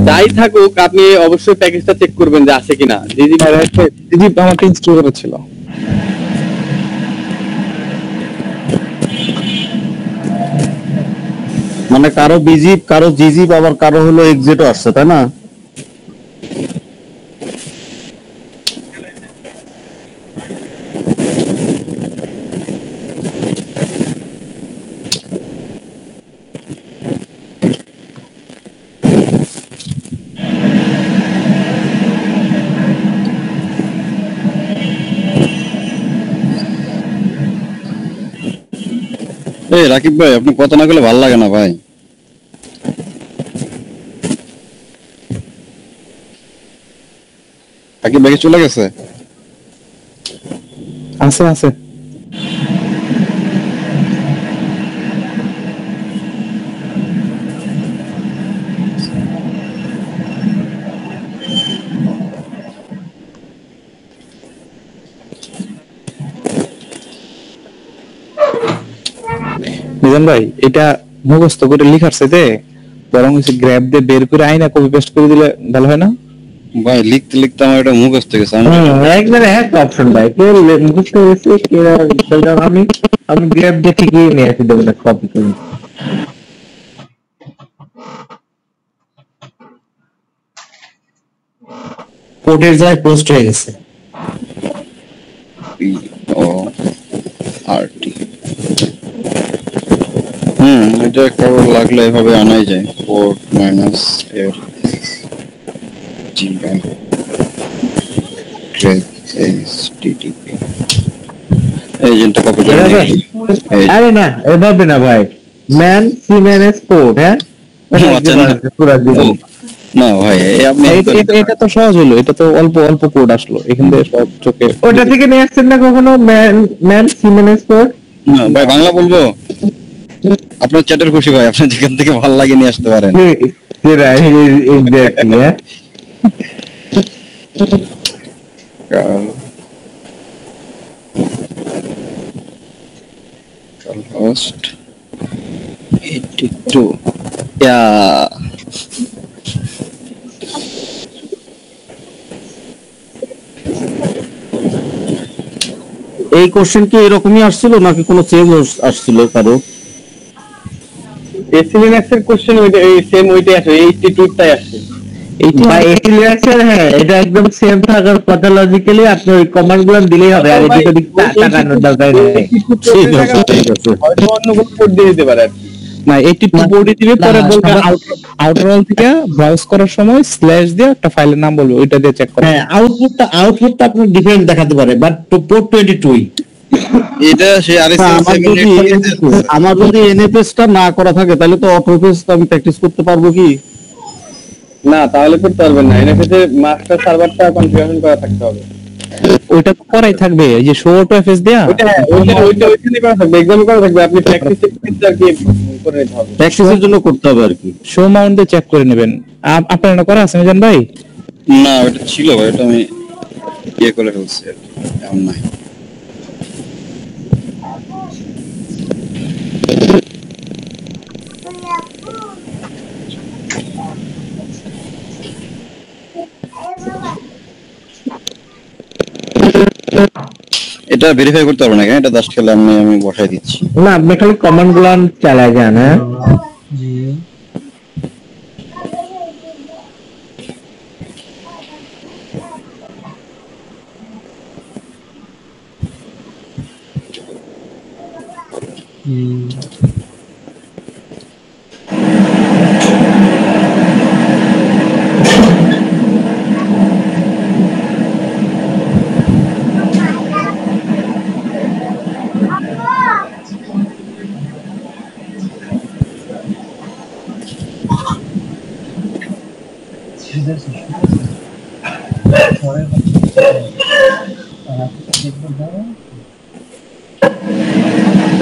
যাই থাকুক আপনি অবশ্যই প্যাকেজটা চেক করবেন যে আছে কিনা। জিজি আমাকে ইনস্টল করা ছিল। মানে কারো বিজিপ, কারো জিজিপ, আবার কারো হলো এক্সিটও আসছে, তাই না? এই রাকিব ভাই, আপনি কথা না বললে ভালো লাগে না ভাই। রাকিব ভাই চলে গেছে? আছে আছে। মিজান ভাই, এটা মুখস্থ করে লেখার চাইতে বরং হচ্ছে গ্র্যাব দিয়ে বের করে আইনা কপি পেস্ট করে দিলে ভালো হয় না ভাই? লিখতে লিখতে আমার এটা মুখস্থ গেছে। একবারে এক অপশন ভাই, কে মুখস্থ হয়েছে কে আমি গ্র্যাব দিয়ে ঠিকই নিয়ে আসি, দেবো না কপি করে। পোর্টের জায়গায় পোস্ট হয়ে গেছে। আরটি এটা খবর লাগলে এভাবে আনাই যায়। পোর্ট -এর জিমেল http এজেন্ট কপি করে। আরে না, এভাবে না ভাই, ম্যান সিমেন্স পোর্ট। হ্যাঁ পুরো দিবেন না ভাই, আপনি এটা তো সহজ হলো, এটা তো অল্প অল্প কোড আসলো এখান থেকে সব চোখে। ওটা থেকে নিয়ে আসছেন না কখনো? Man siemens port. না ভাই, বাংলা বলবো? আপনার চ্যাটের খুশি ভাই, আপনি যেখান থেকে ভালো লাগে নিয়ে আসতে পারেন। host 82 এই কোশ্চেন কি এরকমই আসছিল নাকি কোনো চেঞ্জ আসছিল কারো? এসএমএস এর কোশ্চেন ওইটা এই সেম ওইটাই আসে, 82টাই আসে। বা 80 লিনাক্সের হ্যাঁ এটা একদম সেম থাকার কথা লজিক্যালি আপনি ওই কমান্ড গুলো দিলেই হবে আর এদিকে টাকানোর দরকার নেই হয়তো অন্য কোনো কোড দিয়ে দিতে পারে আর কি। না 82 বোর্ডে দিবে, পরে বলবে আউটরোল থেকে ব্রাউজ করার সময় স্ল্যাশ দিয়ে একটা ফাইলের নাম বলবে, ওইটা দিয়ে চেক করে। হ্যাঁ আউটপুটটা আপনার ডিফারেন্ট দেখাতে পারে, বাট পোর্ট 22 এটা সেই আমার যদি এনএফএস টা না করা থাকে তাহলে তো অটোপেস আমি প্র্যাকটিস করতে পারবো কি? না তাহলে করতে পারবেন না, এনএফএস এর মাস্টার সার্ভারটা কনফিগারেশন করা থাকতে হবে। ওইটা তো করাই থাকবে, এই যে শো টু এফএস দেয়া ওইখানে করা থাকবে, এক্সাম করা থাকবে, আপনি প্র্যাকটিস আর কি করে নিতে হবে, প্র্যাকটিসের জন্য করতে হবে আর কি। শো মাউন্ট দিয়ে চেক করে নেবেন। আপনার এটা করা আছে মিজান ভাই? না ওটা ছিল ভাই, ওটা আমি ইয়ে করে ফেলছি আর কি, এমন নাই। এটা ভেরিফাই করতে পারবো না কেন? এটা জাস্ট খেলে আমি বসাই দিচ্ছি। না আপনি খালি কমান্ড গুলো চালায় যান। হ্যাঁ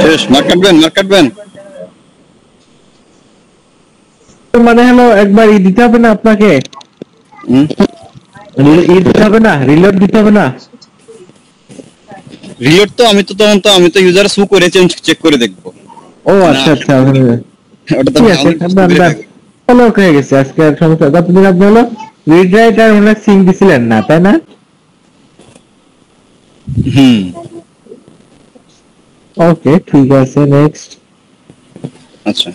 শেষ, মার্ক কাটবেন। মানে হলো একবার দিতে হবে না আপনাকে, দিতে হবে না, রিলোড দিতে হবে না। রিলোড তো আমি তো ইউজার সু করে চেক করে দেখবো। ও আচ্ছা ওটা তো তাহলে ওকে হয়ে গেছে। আজকে আর সমস্যা কতদিন আপনি হলো রিড রাইট আর মনে সিং দিছিলেন না, তাই না? ওকে ঠিক আছে, নেক্সট। আচ্ছা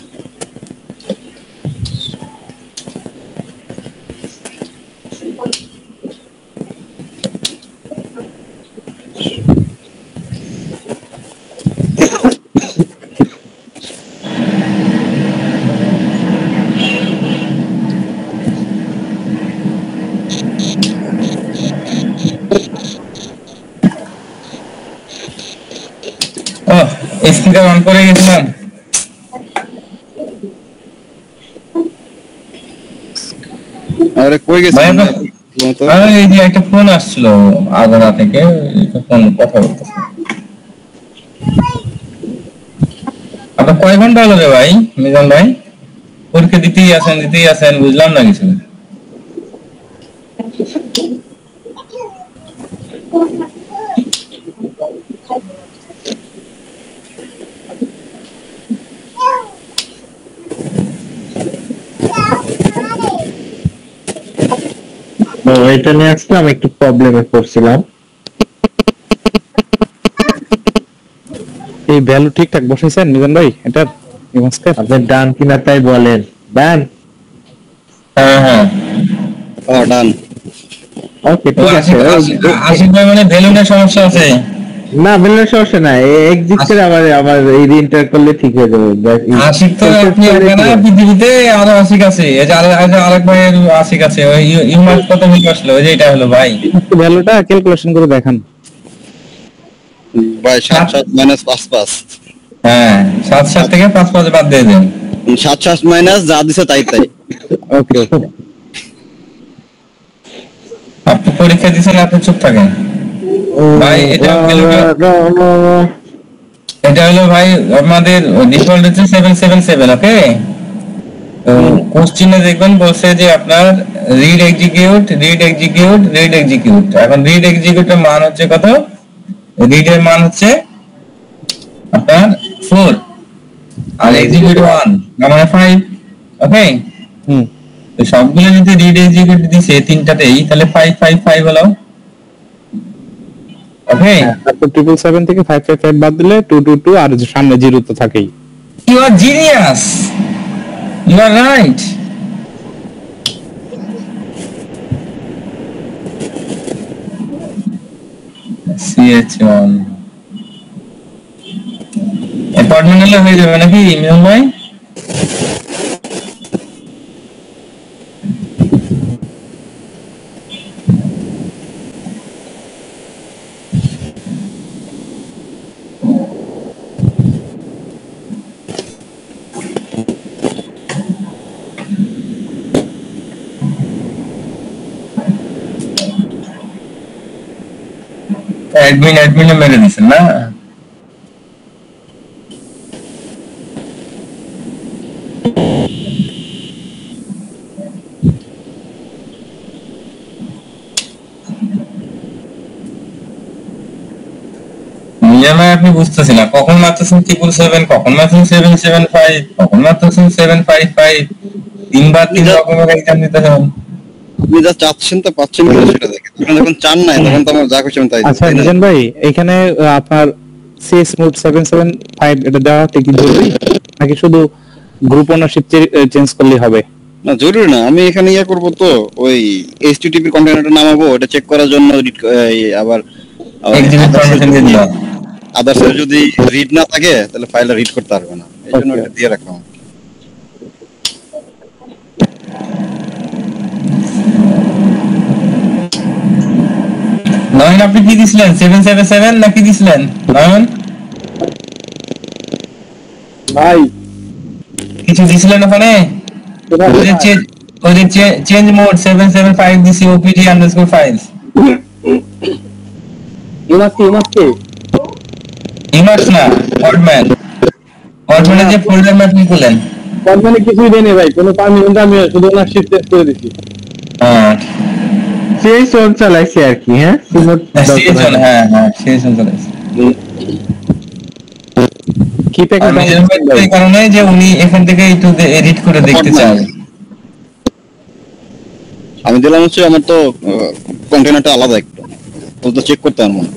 স্পিকার অন করে গেছিলাম। আরে কই গেছেন? এই যে একটা ফোন আসছিল আগ্রা থেকে, ফোন কথা বলতেছে। আপনার কয় ঘন্টা হলো রে ভাই মিজান ভাই? পরীক্ষা দিতেই আছেন বুঝলাম না কিছু। এটা নিয়ে আজকে আমি একটু প্রবলেমে পড়ছিলাম। এই ভ্যালু ঠিকঠাক বসাইছেন মিজান ভাই? এটার আপনি ডান কিনা তাই বলেন। ডান? হ্যাঁ ডান। ওকে ঠিক আছে। আশিক ভাই মানে ভ্যালুনের সমস্যা আছে? না ভ্যালুনের সমস্যা নাই, এক্সিস্টের আবার এই রিএন্টার করলে ঠিক হয়ে যাবে। আশিক তো আপনি এখানে পৃথিবীতে আরো আশিক আছে, এই যে আরেক ভাইয়ের আশিক আছে, ওই ইউমার্ক কত মিলে আসলো, ওই যে এটা হলো ভাই। ভ্যালুটা ক্যালকুলেশন করে দেখান ভাই। 7 মাইনাস 5 হ্যাঁ 7 থেকে 5 বাদ দিয়ে দেন। 7 মাইনাস যা দিছে তাই। ওকে আপনি পরীক্ষা দিয়েছেন, আপনি চুপ থাকেন ভাই। এটা হলো ভাই আমাদের ডিফল্ট হচ্ছে 777। ওকে কোশ্চেনে দেখবেন বলছে যে আপনার রিড এক্সিকিউট। এখন রিড এক্সিকিউটের মান হচ্ছে কত? রিড এর মান হচ্ছে আপনার 4 আর এক্সিকিউট 1 মানে 5। ওকে তো সবগুলো যদি রিড এক্সিকিউট দিছে তিনটাতেই, তাহলে 5 হলো। ওকে তারপর 777 থেকে 555 বাদ দিলে 222 আর সামনে 0 তো থাকেই। You are genius, you are right. CH1 অ্যাপার্টমেন্টে হয়ে যাবে নাকি মিলন ভাই? অ্যাডমিনে মেরে দিছেন না? নিয়মে আপনি বুঝতেছি না, কখন মারতেছেন 777, কখন মারতেছেন 775, কখন মারতেছেন 755, তিনবার তিন রকমের এক্সাম দিতে হবে। আপনি যা চাচ্ছেন তো পাচ্ছেন কিনা সেটা দেখেন। আপনি যখন চান নাই তখন তো আমার যা খুশি আমি তাই দিই, আচ্ছা তাই না? নিজান ভাই, এখানে আপনার সিএস মোড 775 এটা দেওয়াতে কি জরুরি নাকি শুধু গ্রুপ ওনারশিপ চেঞ্জ করলেই হবে? না জরুরি না, আমি এখানে ইয়া করবো তো ওই এইচটিটিপি কন্টেনারটা নামাবো, এটা চেক করার জন্য আবার এক্সিকিউট পারমিশন দিয়ে দিলাম। আদার্স যদি রিড না থাকে তাহলে ফাইলটা রিড করতে পারবে না, এই জন্য এটা দিয়ে রাখলাম। নয়ন আপনি কি দিছিলেন 777 নাকি দিছিলেন নয়ন? ভাই কিছু দিছিলেন ওখানে? ওদের চেঞ্জ মোড 775 দিছি opd_files ইমার্স না ফরম্যাটে যে ফোল্ডার ম্যাপ নিলেন মানে কিছুই দেয়নি ভাই, কোনো পারমিশন আমি শুধু ওনারশিপ চেঞ্জ করে দিছি। হ্যাঁ CH1 চালাইছে আর কি। হ্যাঁ সিএচন, হ্যাঁ সিএচন চালাইছে। কি প্যাকেজ এই কারণে যে উনি এখান থেকে একটু এডিট করে দেখতে চান। আমি দিলাম হচ্ছে আমার তো কন্টেনারটা আলাদা একটু, তো চেক করতে পারবো না।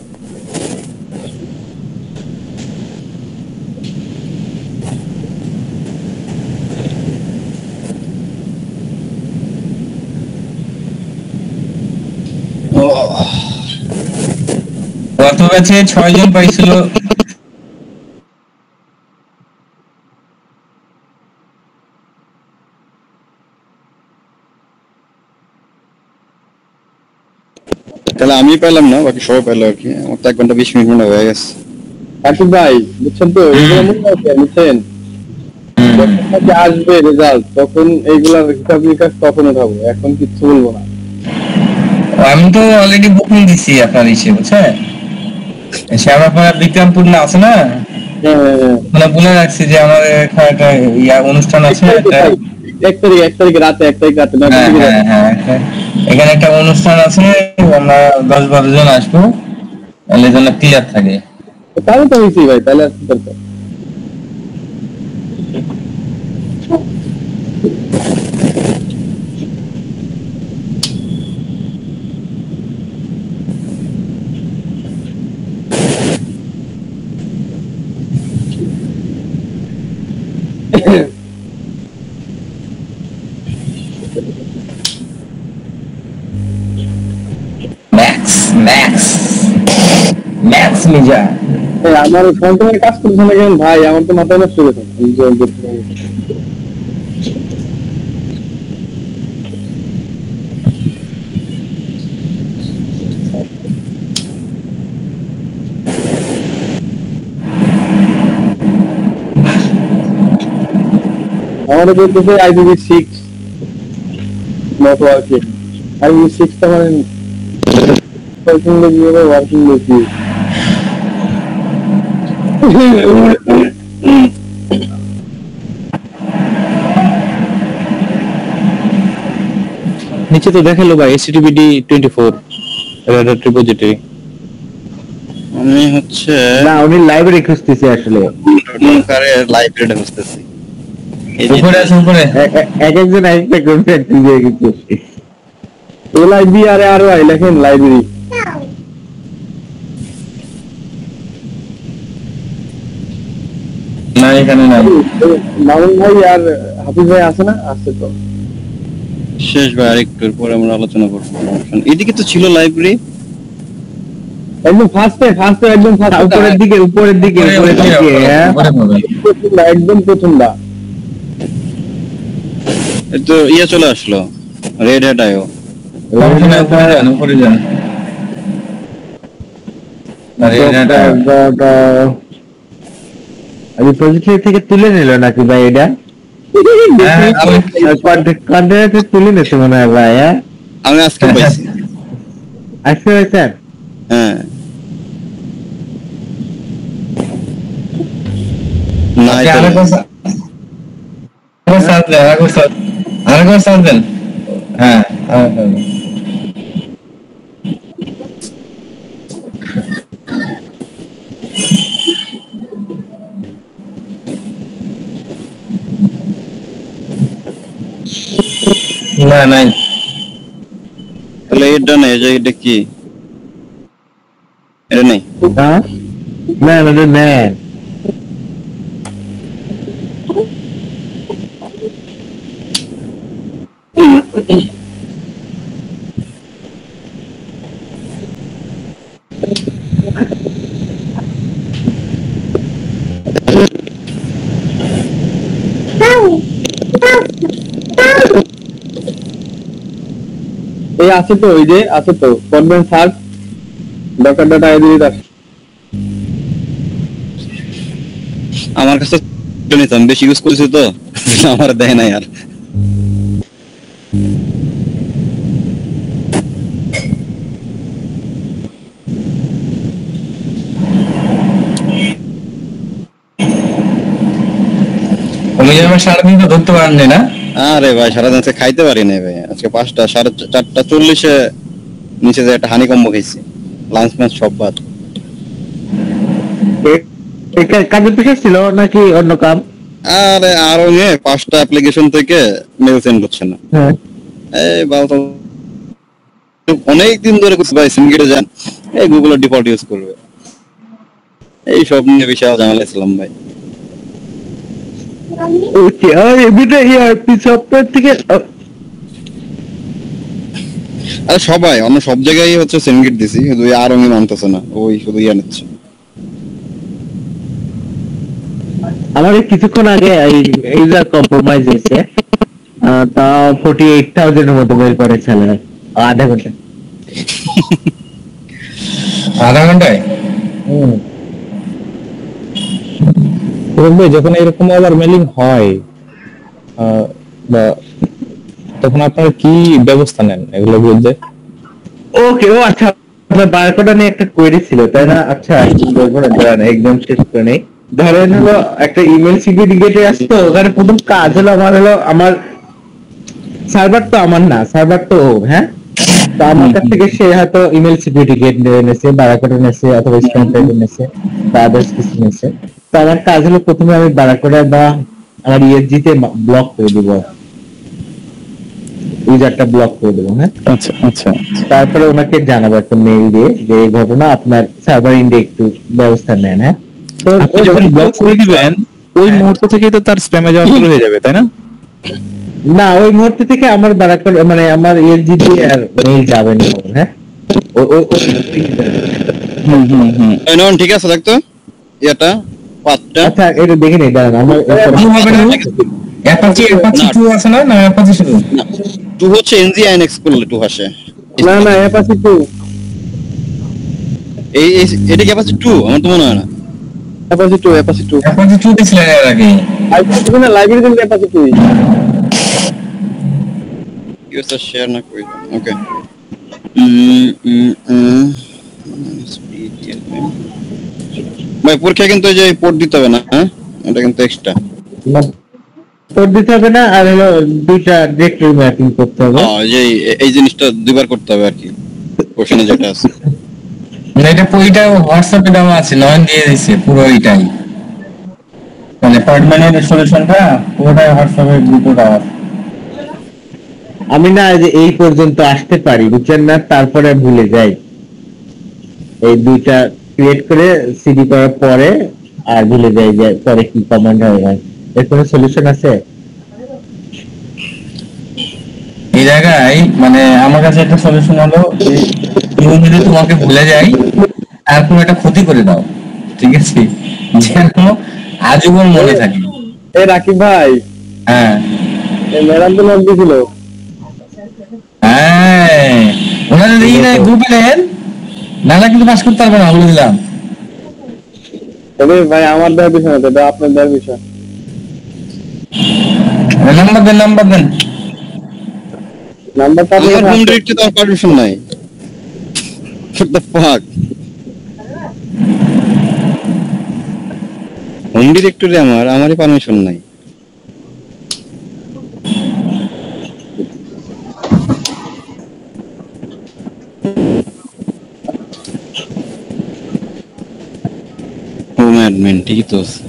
গত ব্যাচে 6 জন পাইছিল। তাহলে আমি পেলাম না, বাকি সবাই পেলো আর কি। আমার তো 1 ঘন্টা 20 মিনিট মনে হয়ে গেছে। আশিক ভাই বুঝছেন তো, এগুলো মনে আছে বুঝছেন, যখন নাকি আসবে রেজাল্ট তখন এইগুলার হিসাব নিকাশ তখন উঠাবো, এখন কিচ্ছু বলবো না। আমি তো অলরেডি বুকিং দিছি আপনার হিসেবে, বুঝছেন? শ্যামাপাড়া বিক্রমপুর না আছে না, মানে বলে রাখছি যে আমার এখানে একটা অনুষ্ঠান আছে। 1 তারিখে রাতে 1 তারিখ রাতে এখানে একটা অনুষ্ঠান আছে, আমরা 10-12 জন আসবো, তাহলে যেন ক্লিয়ার থাকে। তাহলে তো হয়েছি ভাই, তাহলে আসতে দরকার। ম্যাক্স মিজা আমার ফোনে কাজ করছে না কেন ভাই, আমার তো মাথায় নষ্ট হয়ে গেছে। আমাদের বলতেছে IPv6 নট ওয়ার্কিং। IPv6 টা মানে ওয়ার্কিং দেখি হবে, ওয়ার্কিং দেখি। নিচে তো দেখালো ভাই HTTPD24 রেড রিপোজিটরি। আমি হচ্ছে না, উনি লাইব্রেরি খুঁজতেছি আসলে, লাইব্রেরিটা খুঁজতেছি। উপরে আছে, উপরে এক একজন একটা করতে দিয়ে গেছে। LIBRARY লেখেন লাইব্রেরি। না এখানে নাই। মামুন ভাই আর হাফিজ ভাই আছে না? আছে তো। শেষ ভাই, আরেকটু পরে আমরা আলোচনা করবো। এদিকে তো ছিল লাইব্রেরি, একদম ফার্স্টে একদম ফার্স্টে উপরের দিকে হ্যাঁ একদম প্রথমটা এই তো ইয়ে চলে আসলো, রেড হ্যাট আইও। উপরে যান। রিপোজিটরি থেকে তুলে নিল নাকি ভাই এটা? কন্টেনার তুলে নিতে মনে হয় ভাই। হ্যাঁ আমি আজকে পাইছি। আজকে হয়েছে? হ্যাঁ না আরেকবার সার্চ দেন। হ্যাঁ না নাই, তাহলে এটা নেই, যে এটা কি এটা নেই? হ্যাঁ না এই আছে তো, ওই যে আছে তো convent search Docker data ID আছে। আমার কাছে নিতাম, বেশি ইউজ করছি তো আমার দেয় নাই আর। তুমি যে আমার সারাদিন তো ধরতে পারেন না। আরে ভাই সারাদিন আজকে খাইতে পারি নাই ভাই, আজকে 5টা 4:40 নিচে যে একটা হানি কম্বো খাইছি, লাঞ্চ ম্যাচ সব বাদ। কাজের পিছিয়ে ছিল নাকি অন্য কাম? আরে আরো নিয়ে 5টা অ্যাপ্লিকেশন থেকে মেল সেন্ড হচ্ছে না। হ্যাঁ এই বাবা অনেকদিন ধরে কিছু ভাই সিনগেটে যান, এই গুগলের ডিফল্ট ইউজ করবে, এই সব নিয়ে বিশাল ঝামেলা ছিলাম ভাই। ওকে আর এবিটা ইআরপি সফটওয়্যার থেকে আরে সবাই অন্য সব জায়গায় হচ্ছে সিনগেট দিছি, শুধু আর আমি মানতেছে না, ওই শুধু ইয়া নিচ্ছে। আমার কিছুক্ষণ আগে ইউজার কম্প্রোমাইজ হয়েছে, তা 48,000 এর মতো বের করে ছেলে আধা ঘন্টা। আধা ঘন্টায়? ভাই যখন এরকম আবার মেলিং হয় বা তখন আপনারা কি ব্যবস্থা নেন এগুলো বুঝতে? ওকে ও আচ্ছা, আপনার বারকোডটা নিয়ে একটা কোয়েরি ছিল তাই না? আচ্ছা বলবো না, দাঁড়ান একদম শেষ করে নেই। ধরেন হলো একটা ইমেল সিকিউরিটি গেটে আসতো, ওখানে প্রথম কাজ হলো আমার সার্ভার তো আমার না, সার্ভার তো ও, হ্যাঁ তো আমার কাছ থেকে সে হয়তো ইমেল সিকিউরিটি গেট নিয়েছে, বারাকোড নিয়েছে, অথবা স্প্যাম টাইপ নিয়েছে বা আদার্স কিছু নিয়েছে। তো আমার কাজ হলো প্রথমে আমি বারাকোড বা আমার ইএসজি তে ব্লক করে দিব, ইউজারটা ব্লক করে দেবো। হ্যাঁ আচ্ছা আচ্ছা, তারপরে ওনাকে জানাবো একটা মেইল দিয়ে যে এই ঘটনা, আপনার সার্ভার ইন্ডে একটু ব্যবস্থা নেন। হ্যাঁ তো আপনি যখন ব্লক করে দিবেন ওই মুহূর্ত থেকেই তো তার স্প্যামে যাওয়া শুরু হয়ে যাবে, তাই না? না, ওই মুহূর্ত থেকে আমার বারাকোড মানে আমার ইএসজি দিয়ে আর মেইল যাবে না। হ্যাঁ এই নন ঠিক আছে, দেখতো এটা 5টা। আচ্ছা এটা দেখে নেই, দাঁড়ান আমার অ্যাপাচি 2 আছে না? না অ্যাপাচি শুধু 2 হচ্ছে NGINX করলে 2 আসে। না অ্যাপাচি 2, এই এটা কি অ্যাপাচি 2? আমার তো মনে হয় না। অ্যাপাচি 2 অ্যাপাচি 2 দিছিলেন এর আগে। আইফোনে লাইব্রেরি দিলে অ্যাপাচি 2 ইউজার শেয়ার না করে দেন। ওকে ভাই পরীক্ষা কিন্তু এই যে পোর্ট দিতে হবে না, হ্যাঁ এটা কিন্তু এক্সট্রা পোর্ট দিতে হবে না, আর হলো দুইটা ডিরেক্টরি ম্যাপিং করতে হবে। যে এই জিনিসটা দুইবার করতে হবে আর কি, কোশ্চেনে যেটা আছে। মানে এটা পুরোটা হোয়াটসঅ্যাপে দেওয়া আছে, নয়ন দিয়ে দিয়েছে পুরো এইটাই, মানে পার্টম্যানের সলিউশনটা পুরোটাই হোয়াটসঅ্যাপে গ্রুপে দেওয়া আছে। আমি না যে এই পর্যন্ত আসতে পারি বুঝছেন না, তারপরে ভুলে যাই। এই দুইটা ক্রিয়েট করে সিডি করার পরে আর ভুলে যাই যে পরে কি কমান্ড হয়। এর কোনো সলিউশন আছে? এই জায়গায় মানে আমার কাছে একটা সলিউশন হলো, যদি তোমাকে ভুলে যাই আর কোনো একটা ক্ষতি করে দাও, ঠিক আছে, যেন আজীবন মনে থাকে। এই রাকিব ভাই, হ্যাঁ এই ম্যাডাম তো নাম দিছিল। হ্যাঁ ওনারা এই না গ্রুপে নেন, নাহলে কিন্তু পাস করতে পারবে না, বলে দিলাম। তবে ভাই আমার দেওয়ার বিষয় না, এটা আপনার দেওয়ার বিষয়। নাম্বার দেন, নাম্বার দেন। নাম্বারটা আমার আপনার হোম ডিরেক্টরি তো পারমিশন নাই। What the fuck? Home directory আমারই পারমিশন নাই। হোম অ্যাডমিন ঠিকই তো আছে।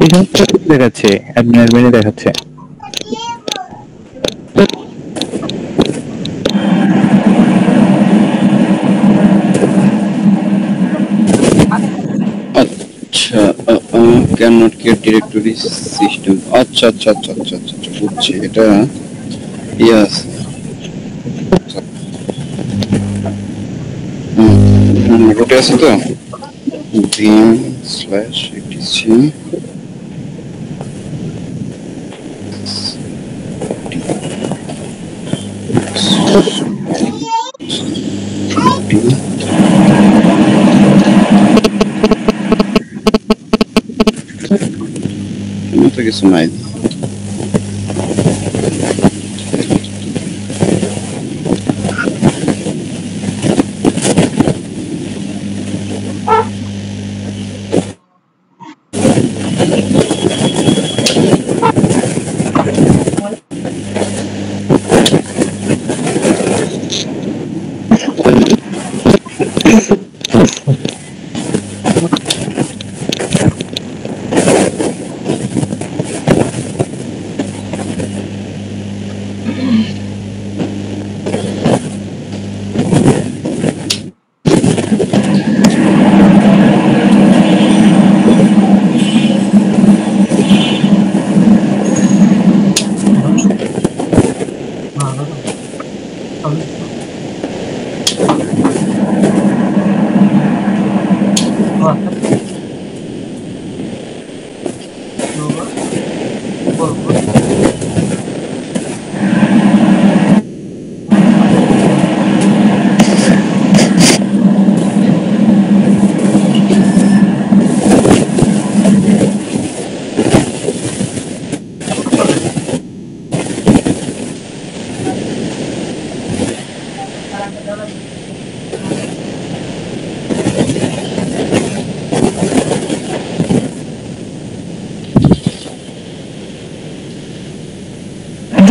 এখানে দেখাচ্ছে অ্যাডমিনে দেখাচ্ছে। আচ্ছা can not create directory system. আচ্ছা আচ্ছা আচ্ছা আচ্ছা আচ্ছা আচ্ছা, বুঝছি এটা। ইয়াস রুটে আছে তো vim /etc তো কিছু নাই।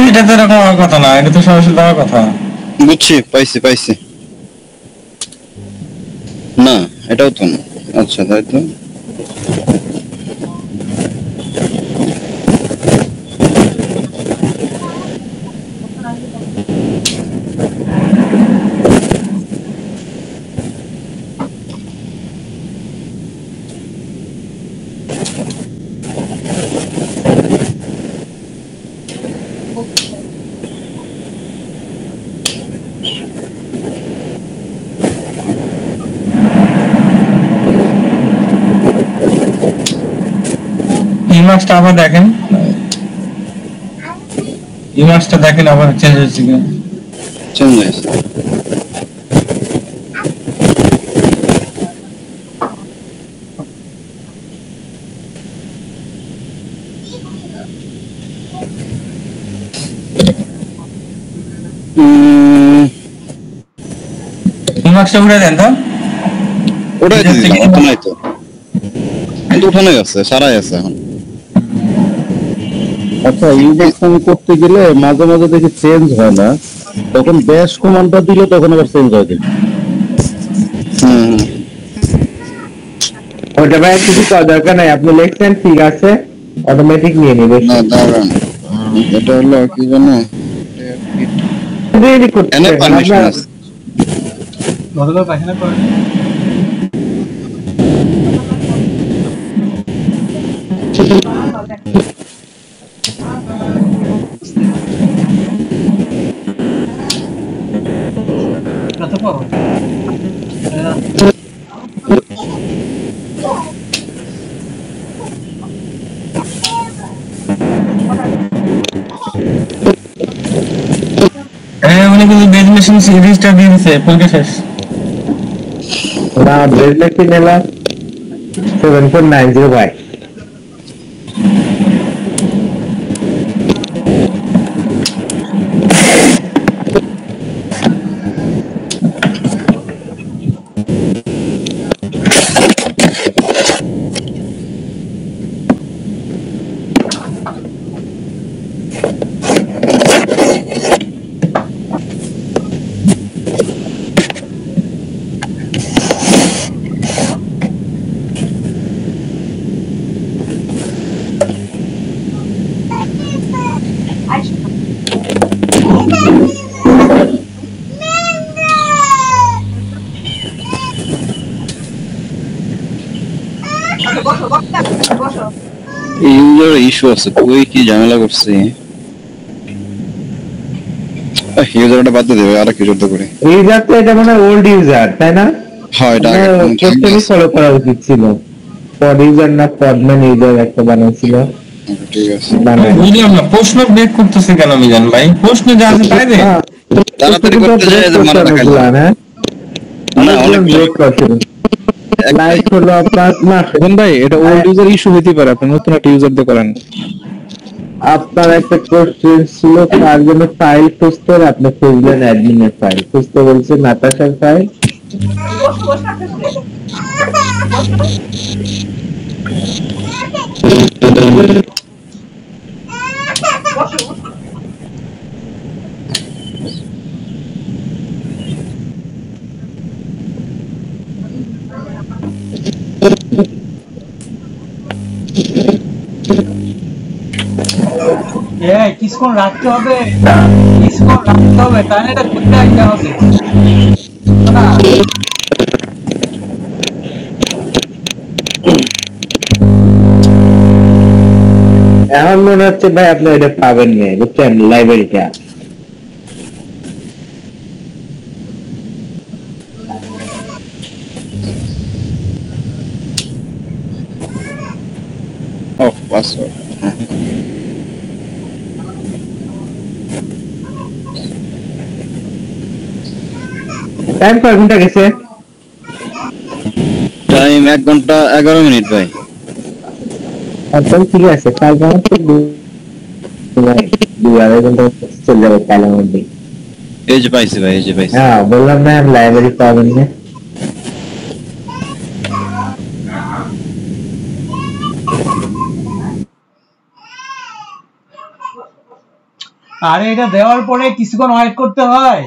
এটা তো এরকম হওয়ার কথা না, এটা তো সরাসরি দেওয়ার কথা। বুঝছি, পাইছি পাইছি। না এটাও তো না। আচ্ছা তাই তো ইমাক্সটা আবার দেখেন, ইমাক্সটা দেখেন আবার চেঞ্জ হচ্ছে কিনা। চেঞ্জ হয়েছে। ইমাক্সটা উঠে দেন তো, ওটাই তো দিলাম, ওটা নাই তো, কিন্তু ওঠানোই আছে, সারাই আছে এখন। আচ্ছা, ইনজেকশন করতে গেলে মাঝে মাঝে দেখি চেঞ্জ হয় না, তখন ব্যাশ কমান্ডটা দিলে তখন আবার চেঞ্জ হয় দেখি। ওটা ভাই কিছু করার দরকার নাই, আপনি লিখছেন ঠিক আছে, অটোমেটিক নিয়ে নেবে। না দাঁড়ান, এটা হলো কি জানো, রেডি করতে এনে হবে, পারমিশন আপনার- আছে। গতকাল পায়খানা করে কত পাবো উনি কিন্তু বেজ মেশিন সিরিজটা দিয়ে দিচ্ছে, পরীক্ষা শেষ। না ব্রেড মেশিন এলা 7490 ভাই। এই ইউজার ইস্যু আছে, তুই কি ঝামেলা করছিস? ইউজারটা বাদ দিয়ে দেবে, আর কি যুদ্ধ করে। ইউজার তো এটা মানে ওল্ড ইউজার তাই না? হয় এটা কোশ্চেনই ফলো করা উচিত ছিল। পড ইউজার না পডম্যান ইউজার একটা বানাইছিল। ঠিক আছে, বুঝলাম না প্রশ্ন ব্রেক করতেছে কেন মিজান ভাই? প্রশ্ন যা আছে তাই দে। তাড়াতাড়ি করতে যায় যে মারা রাখা যায় না, অনেক ব্রেক করছিল। লাইক হলো আপনার না এখন ভাই এটা ওল্ড ইউজার ইস্যু হইতে পারে, আপনি নতুন একটা ইউজার দিয়ে করেন। আপনার একটা কোশ্চেন ছিল তার জন্য ফাইল খুঁজতে, আপনি খুঁজলেন অ্যাডমিনের ফাইল খুঁজতে, বলছে নাতাশার ফাইল। কিছুক্ষণ রাখতে হবে, কিছুক্ষণ রাখতে হবে, তাহলে এটা করতে আসতে হবে না। এখন মনে হচ্ছে ভাই আপনি এটা পাবেন না, বুঝছেন লাইব্রেরিটা। পাসওয়ার্ড টাইম কয় ঘন্টা গেছে? টাইম 1 ঘন্টা 11 মিনিট ভাই। একদম ঠিক আছে, কাল যখন তো 2-2.5 ঘন্টা চলে যাবে কালের মধ্যে। এই যে পাইছি ভাই, এই যে পাইছি। হ্যাঁ বললাম না লাইব্রেরি পাবেন না। আরে এটা দেওয়ার পরে কিছুক্ষণ ওয়েট করতে হয়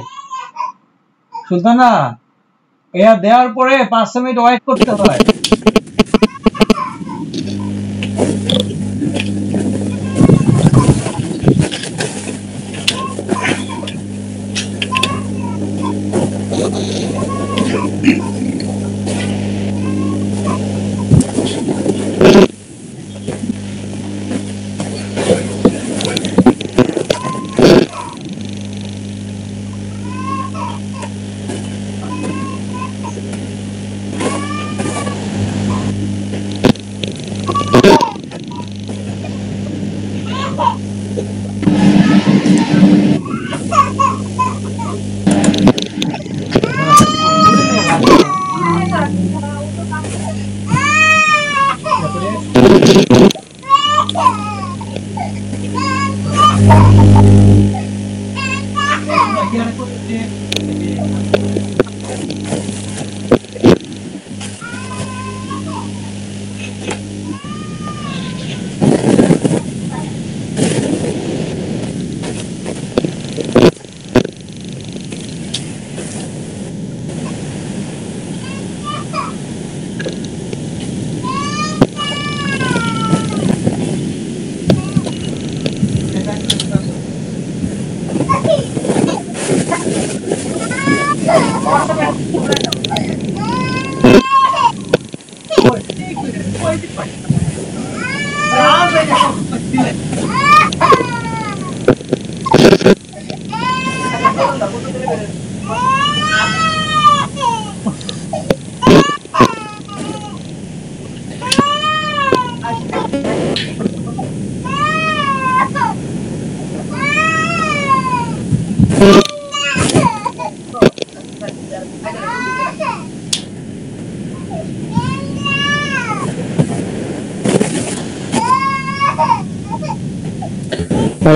সুলতানা, এটা দেওয়ার পরে 5 মিনিট ওয়েট করতে হয়।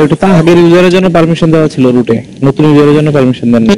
ওটা তো আগের ইউজারের জন্য পারমিশন দেওয়া ছিল রুটে, নতুন ইউজারের জন্য পারমিশন দেন না।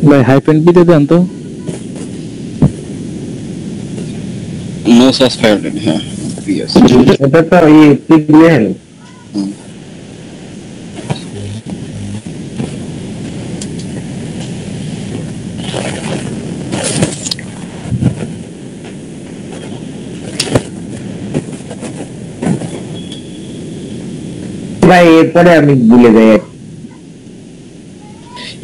ভাই হাইপেন বিতে দেন তো। No subscribe. হ্যাঁ ইয়েস, এটা তো এই পিগলেন ভাই, এরপরে আমি ভুলে যাই।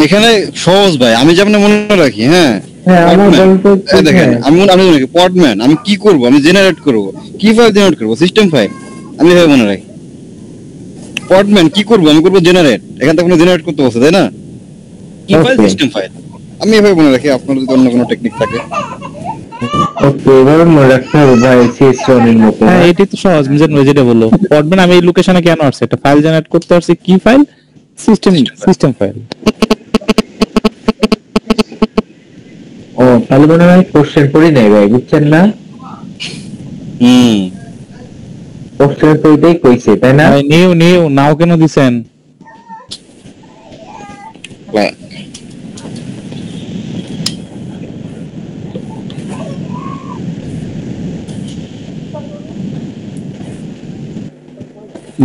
এখানে সহজ ভাই, আমি যেমন মনে রাখি। হ্যাঁ হ্যাঁ, আমার গল্প দেখেন, আমি পডম্যান, আমি কি করব? আমি জেনারেট করব। কি ফাইল জেনারেট করব? System file. আমি এভাবে মনে রাখি। পডম্যান কি করব? আমি করব জেনারেট। এখান থেকে কোনো জেনারেট করতে বলছে, তাই না? কি ফাইল? System file. আমি এভাবে মনে রাখি। আপনার যদি অন্য কোনো টেকনিক থাকে। ওকে, এভাবে মনে রাখতে হবে ভাই, সিস্টেমের মতো। হ্যাঁ এটাই তো সহজ, যেটা যেটা বললো পড়বেন। আমি এই লোকেশনে কেন আসছে, একটা ফাইল জেনারেট করতে আসছে। কি ফাইল? System file. ও তাহলে মনে হয় কোশ্চেন করি নাই ভাই, বুঝছেন না? কোশ্চেন তো এটাই কইছে, তাই না? ভাই নিউ নাও কেন দিছেন?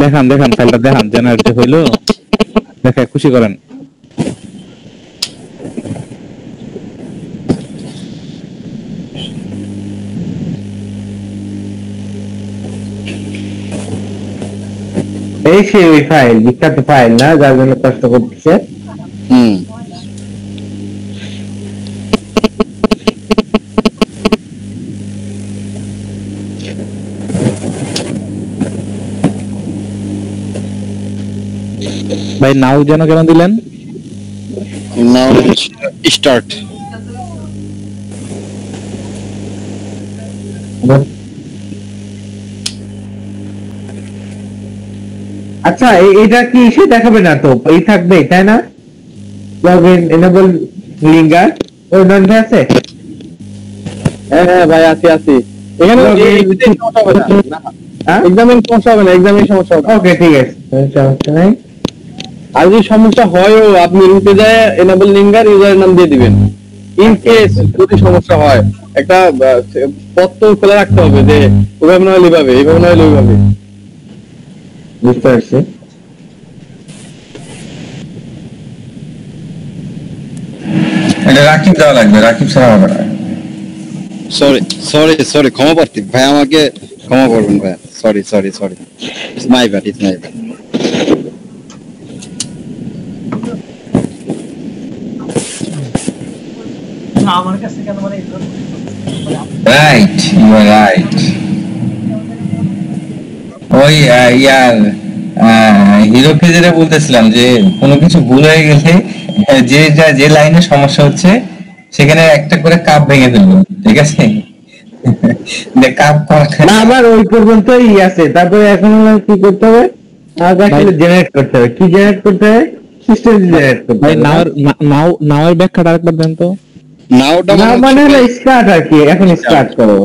দেখান ফাইলটা দেখান, জেনারেট হইলো, দেখে খুশি করেন। এই সে ওই ফাইল, বিখ্যাত ফাইল না, যার জন্য কষ্ট করতেছে। ভাই নাও যেন কেন দিলেন? নাও স্টার্ট। আচ্ছা এটা কি সে দেখাবে না তো, এই থাকবে তাই না? লগইন এনেবল লিঙ্গার ওই নন্টে আছে। হ্যাঁ ভাই আছি। এখানে সমস্যা হবে না, এক্সামিন সমস্যা হবে না, এক্সামিন সমস্যা হবে। ওকে ঠিক আছে, সমস্যা নাই। আর যদি সমস্যা হয়ও, আপনি রুটে যায় এনেবল লিঙ্গার ইউজারের নাম দিয়ে দিবেন। ইন কেস যদি সমস্যা হয় একটা পথ তো খোলা রাখতে হবে যে ওইভাবে না হলে এইভাবে, এইভাবে না হলে ওইভাবে। বুঝতে পারছি। এটা রাকিব দেওয়া লাগবে, রাকিব ছাড়া হবে না। সরি সরি সরি, ক্ষমা প্রার্থী ভাই, আমাকে ক্ষমা করবেন ভাই, sorry sorry sorry, it's my bad, it's my bad. আমার কাছে কেন মানে রাইট, ইউ আর রাইট। ওই ইয়ার হিরো ফেজেরে বলতেছিলাম যে কোনো কিছু ভুল হয়ে গেলে যে লাইনে সমস্যা হচ্ছে সেখানে একটা করে কাপ ভেঙে ফেলবো, ঠিক আছে? যে কাপ না, আমার ওই পর্যন্তই আছে, তারপরে এখন কি করতে হবে, আমাকে জেনারেট করতে হবে। কি জেনারেট করতে হবে? সিস্টেম জেনারেট করতে ভাই হবে। নাও এর ব্যাখ্যাটা আরেকবার দেন তো। নাওটা না মানে হলো স্টার্ট আর কি, এখন স্টার্ট করো।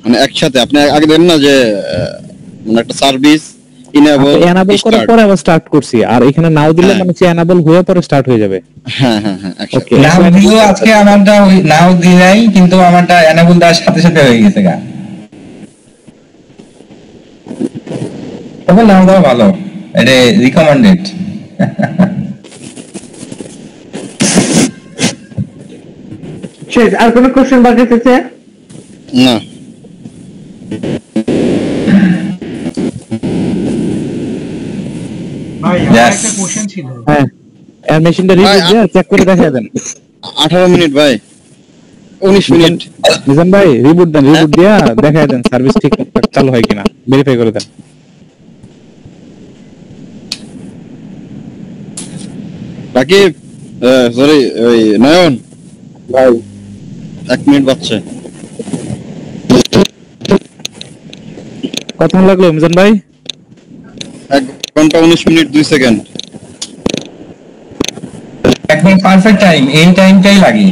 মানে একসাথে আপনি আগে দেন না যে মানে একটা সার্ভিস ইনেবল এনাবল করার পরে আবার স্টার্ট করছি, আর এখানে নাও দিলে মানে সে এনাবল হয়ে পরে স্টার্ট হয়ে যাবে। হ্যাঁ হ্যাঁ হ্যাঁ, একসাথে। ওকে, নাও দিও, আজকে আমারটা ওই নাও দিই নাই, কিন্তু আমারটা এনাবল দেওয়ার সাথে সাথে হয়ে গেছে গা। তবে নাও দেওয়া ভালো, এটা রিকমেন্ডেড। শেষ, আর কোনো কোশ্চেন বাকি আছে? না, ভাই আমার একটা কোশ্চেন ছিল। হ্যাঁ, এর মেশিনটা রিভিউ দিয়ে চেক করে দেখায় দেন। 18 মিনিট ভাই, 19 মিনিট। মিজান ভাই রিবুট দেন, রিবুট দিয়া দেখায় দেন সার্ভিস ঠিক চালু হয় কিনা, ভেরিফাই করে দেন। রাকিব, সরি, ওই নয়ন ভাই 1 মিনিট বাচ্চা। কত লাগলো মিজান ভাই? 1 ঘন্টা 19 মিনিট 2 সেকেন্ড। একদম পারফেক্ট টাইম, এই টাইমটাই লাগে।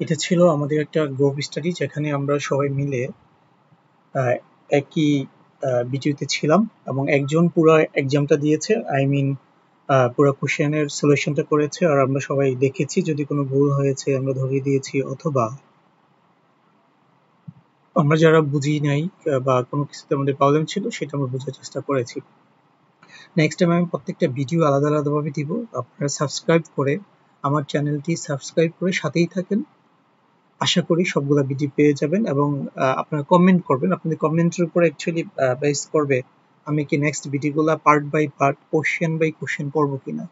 এটা ছিল আমাদের একটা গ্রুপ স্টাডি, যেখানে আমরা সবাই মিলে একই ভিডিওতে ছিলাম, এবং একজন পুরো এক্সামটা দিয়েছে, আই মিন পুরো কোশ্চেনের সলিউশনটা করেছে, আর আমরা সবাই দেখেছি যদি কোনো ভুল হয়েছে আমরা ধরিয়ে দিয়েছি, অথবা আমরা যারা বুঝি নাই বা কোনো কিছুতে আমাদের প্রবলেম ছিল সেটা আমরা বোঝার চেষ্টা করেছি। নেক্সট টাইম আমি প্রত্যেকটা ভিডিও আলাদা আলাদাভাবে দিব, আপনারা সাবস্ক্রাইব করে আমার চ্যানেলটি সাবস্ক্রাইব করে সাথেই থাকেন। আশা করি সবগুলা ভিডিও পেয়ে যাবেন, এবং আপনারা কমেন্ট করবেন, আপনাদের কমেন্টের উপর অ্যাকচুয়ালি বেস করবে আমি কি নেক্সট ভিডিওগুলো part by part, question by question করবো কিনা।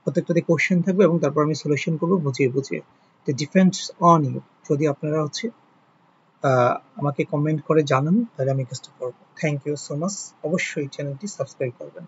প্রত্যেকটাতে কোশ্চেন থাকবে এবং তারপর আমি সলিউশন করবো বুঝিয়ে বুঝিয়ে। তো ডিপেন্ডস অন ইউ, যদি আপনারা আমাকে কমেন্ট করে জানান তাহলে আমি কাজটা করবো। থ্যাংক ইউ সো মাচ, অবশ্যই চ্যানেলটি সাবস্ক্রাইব করবেন।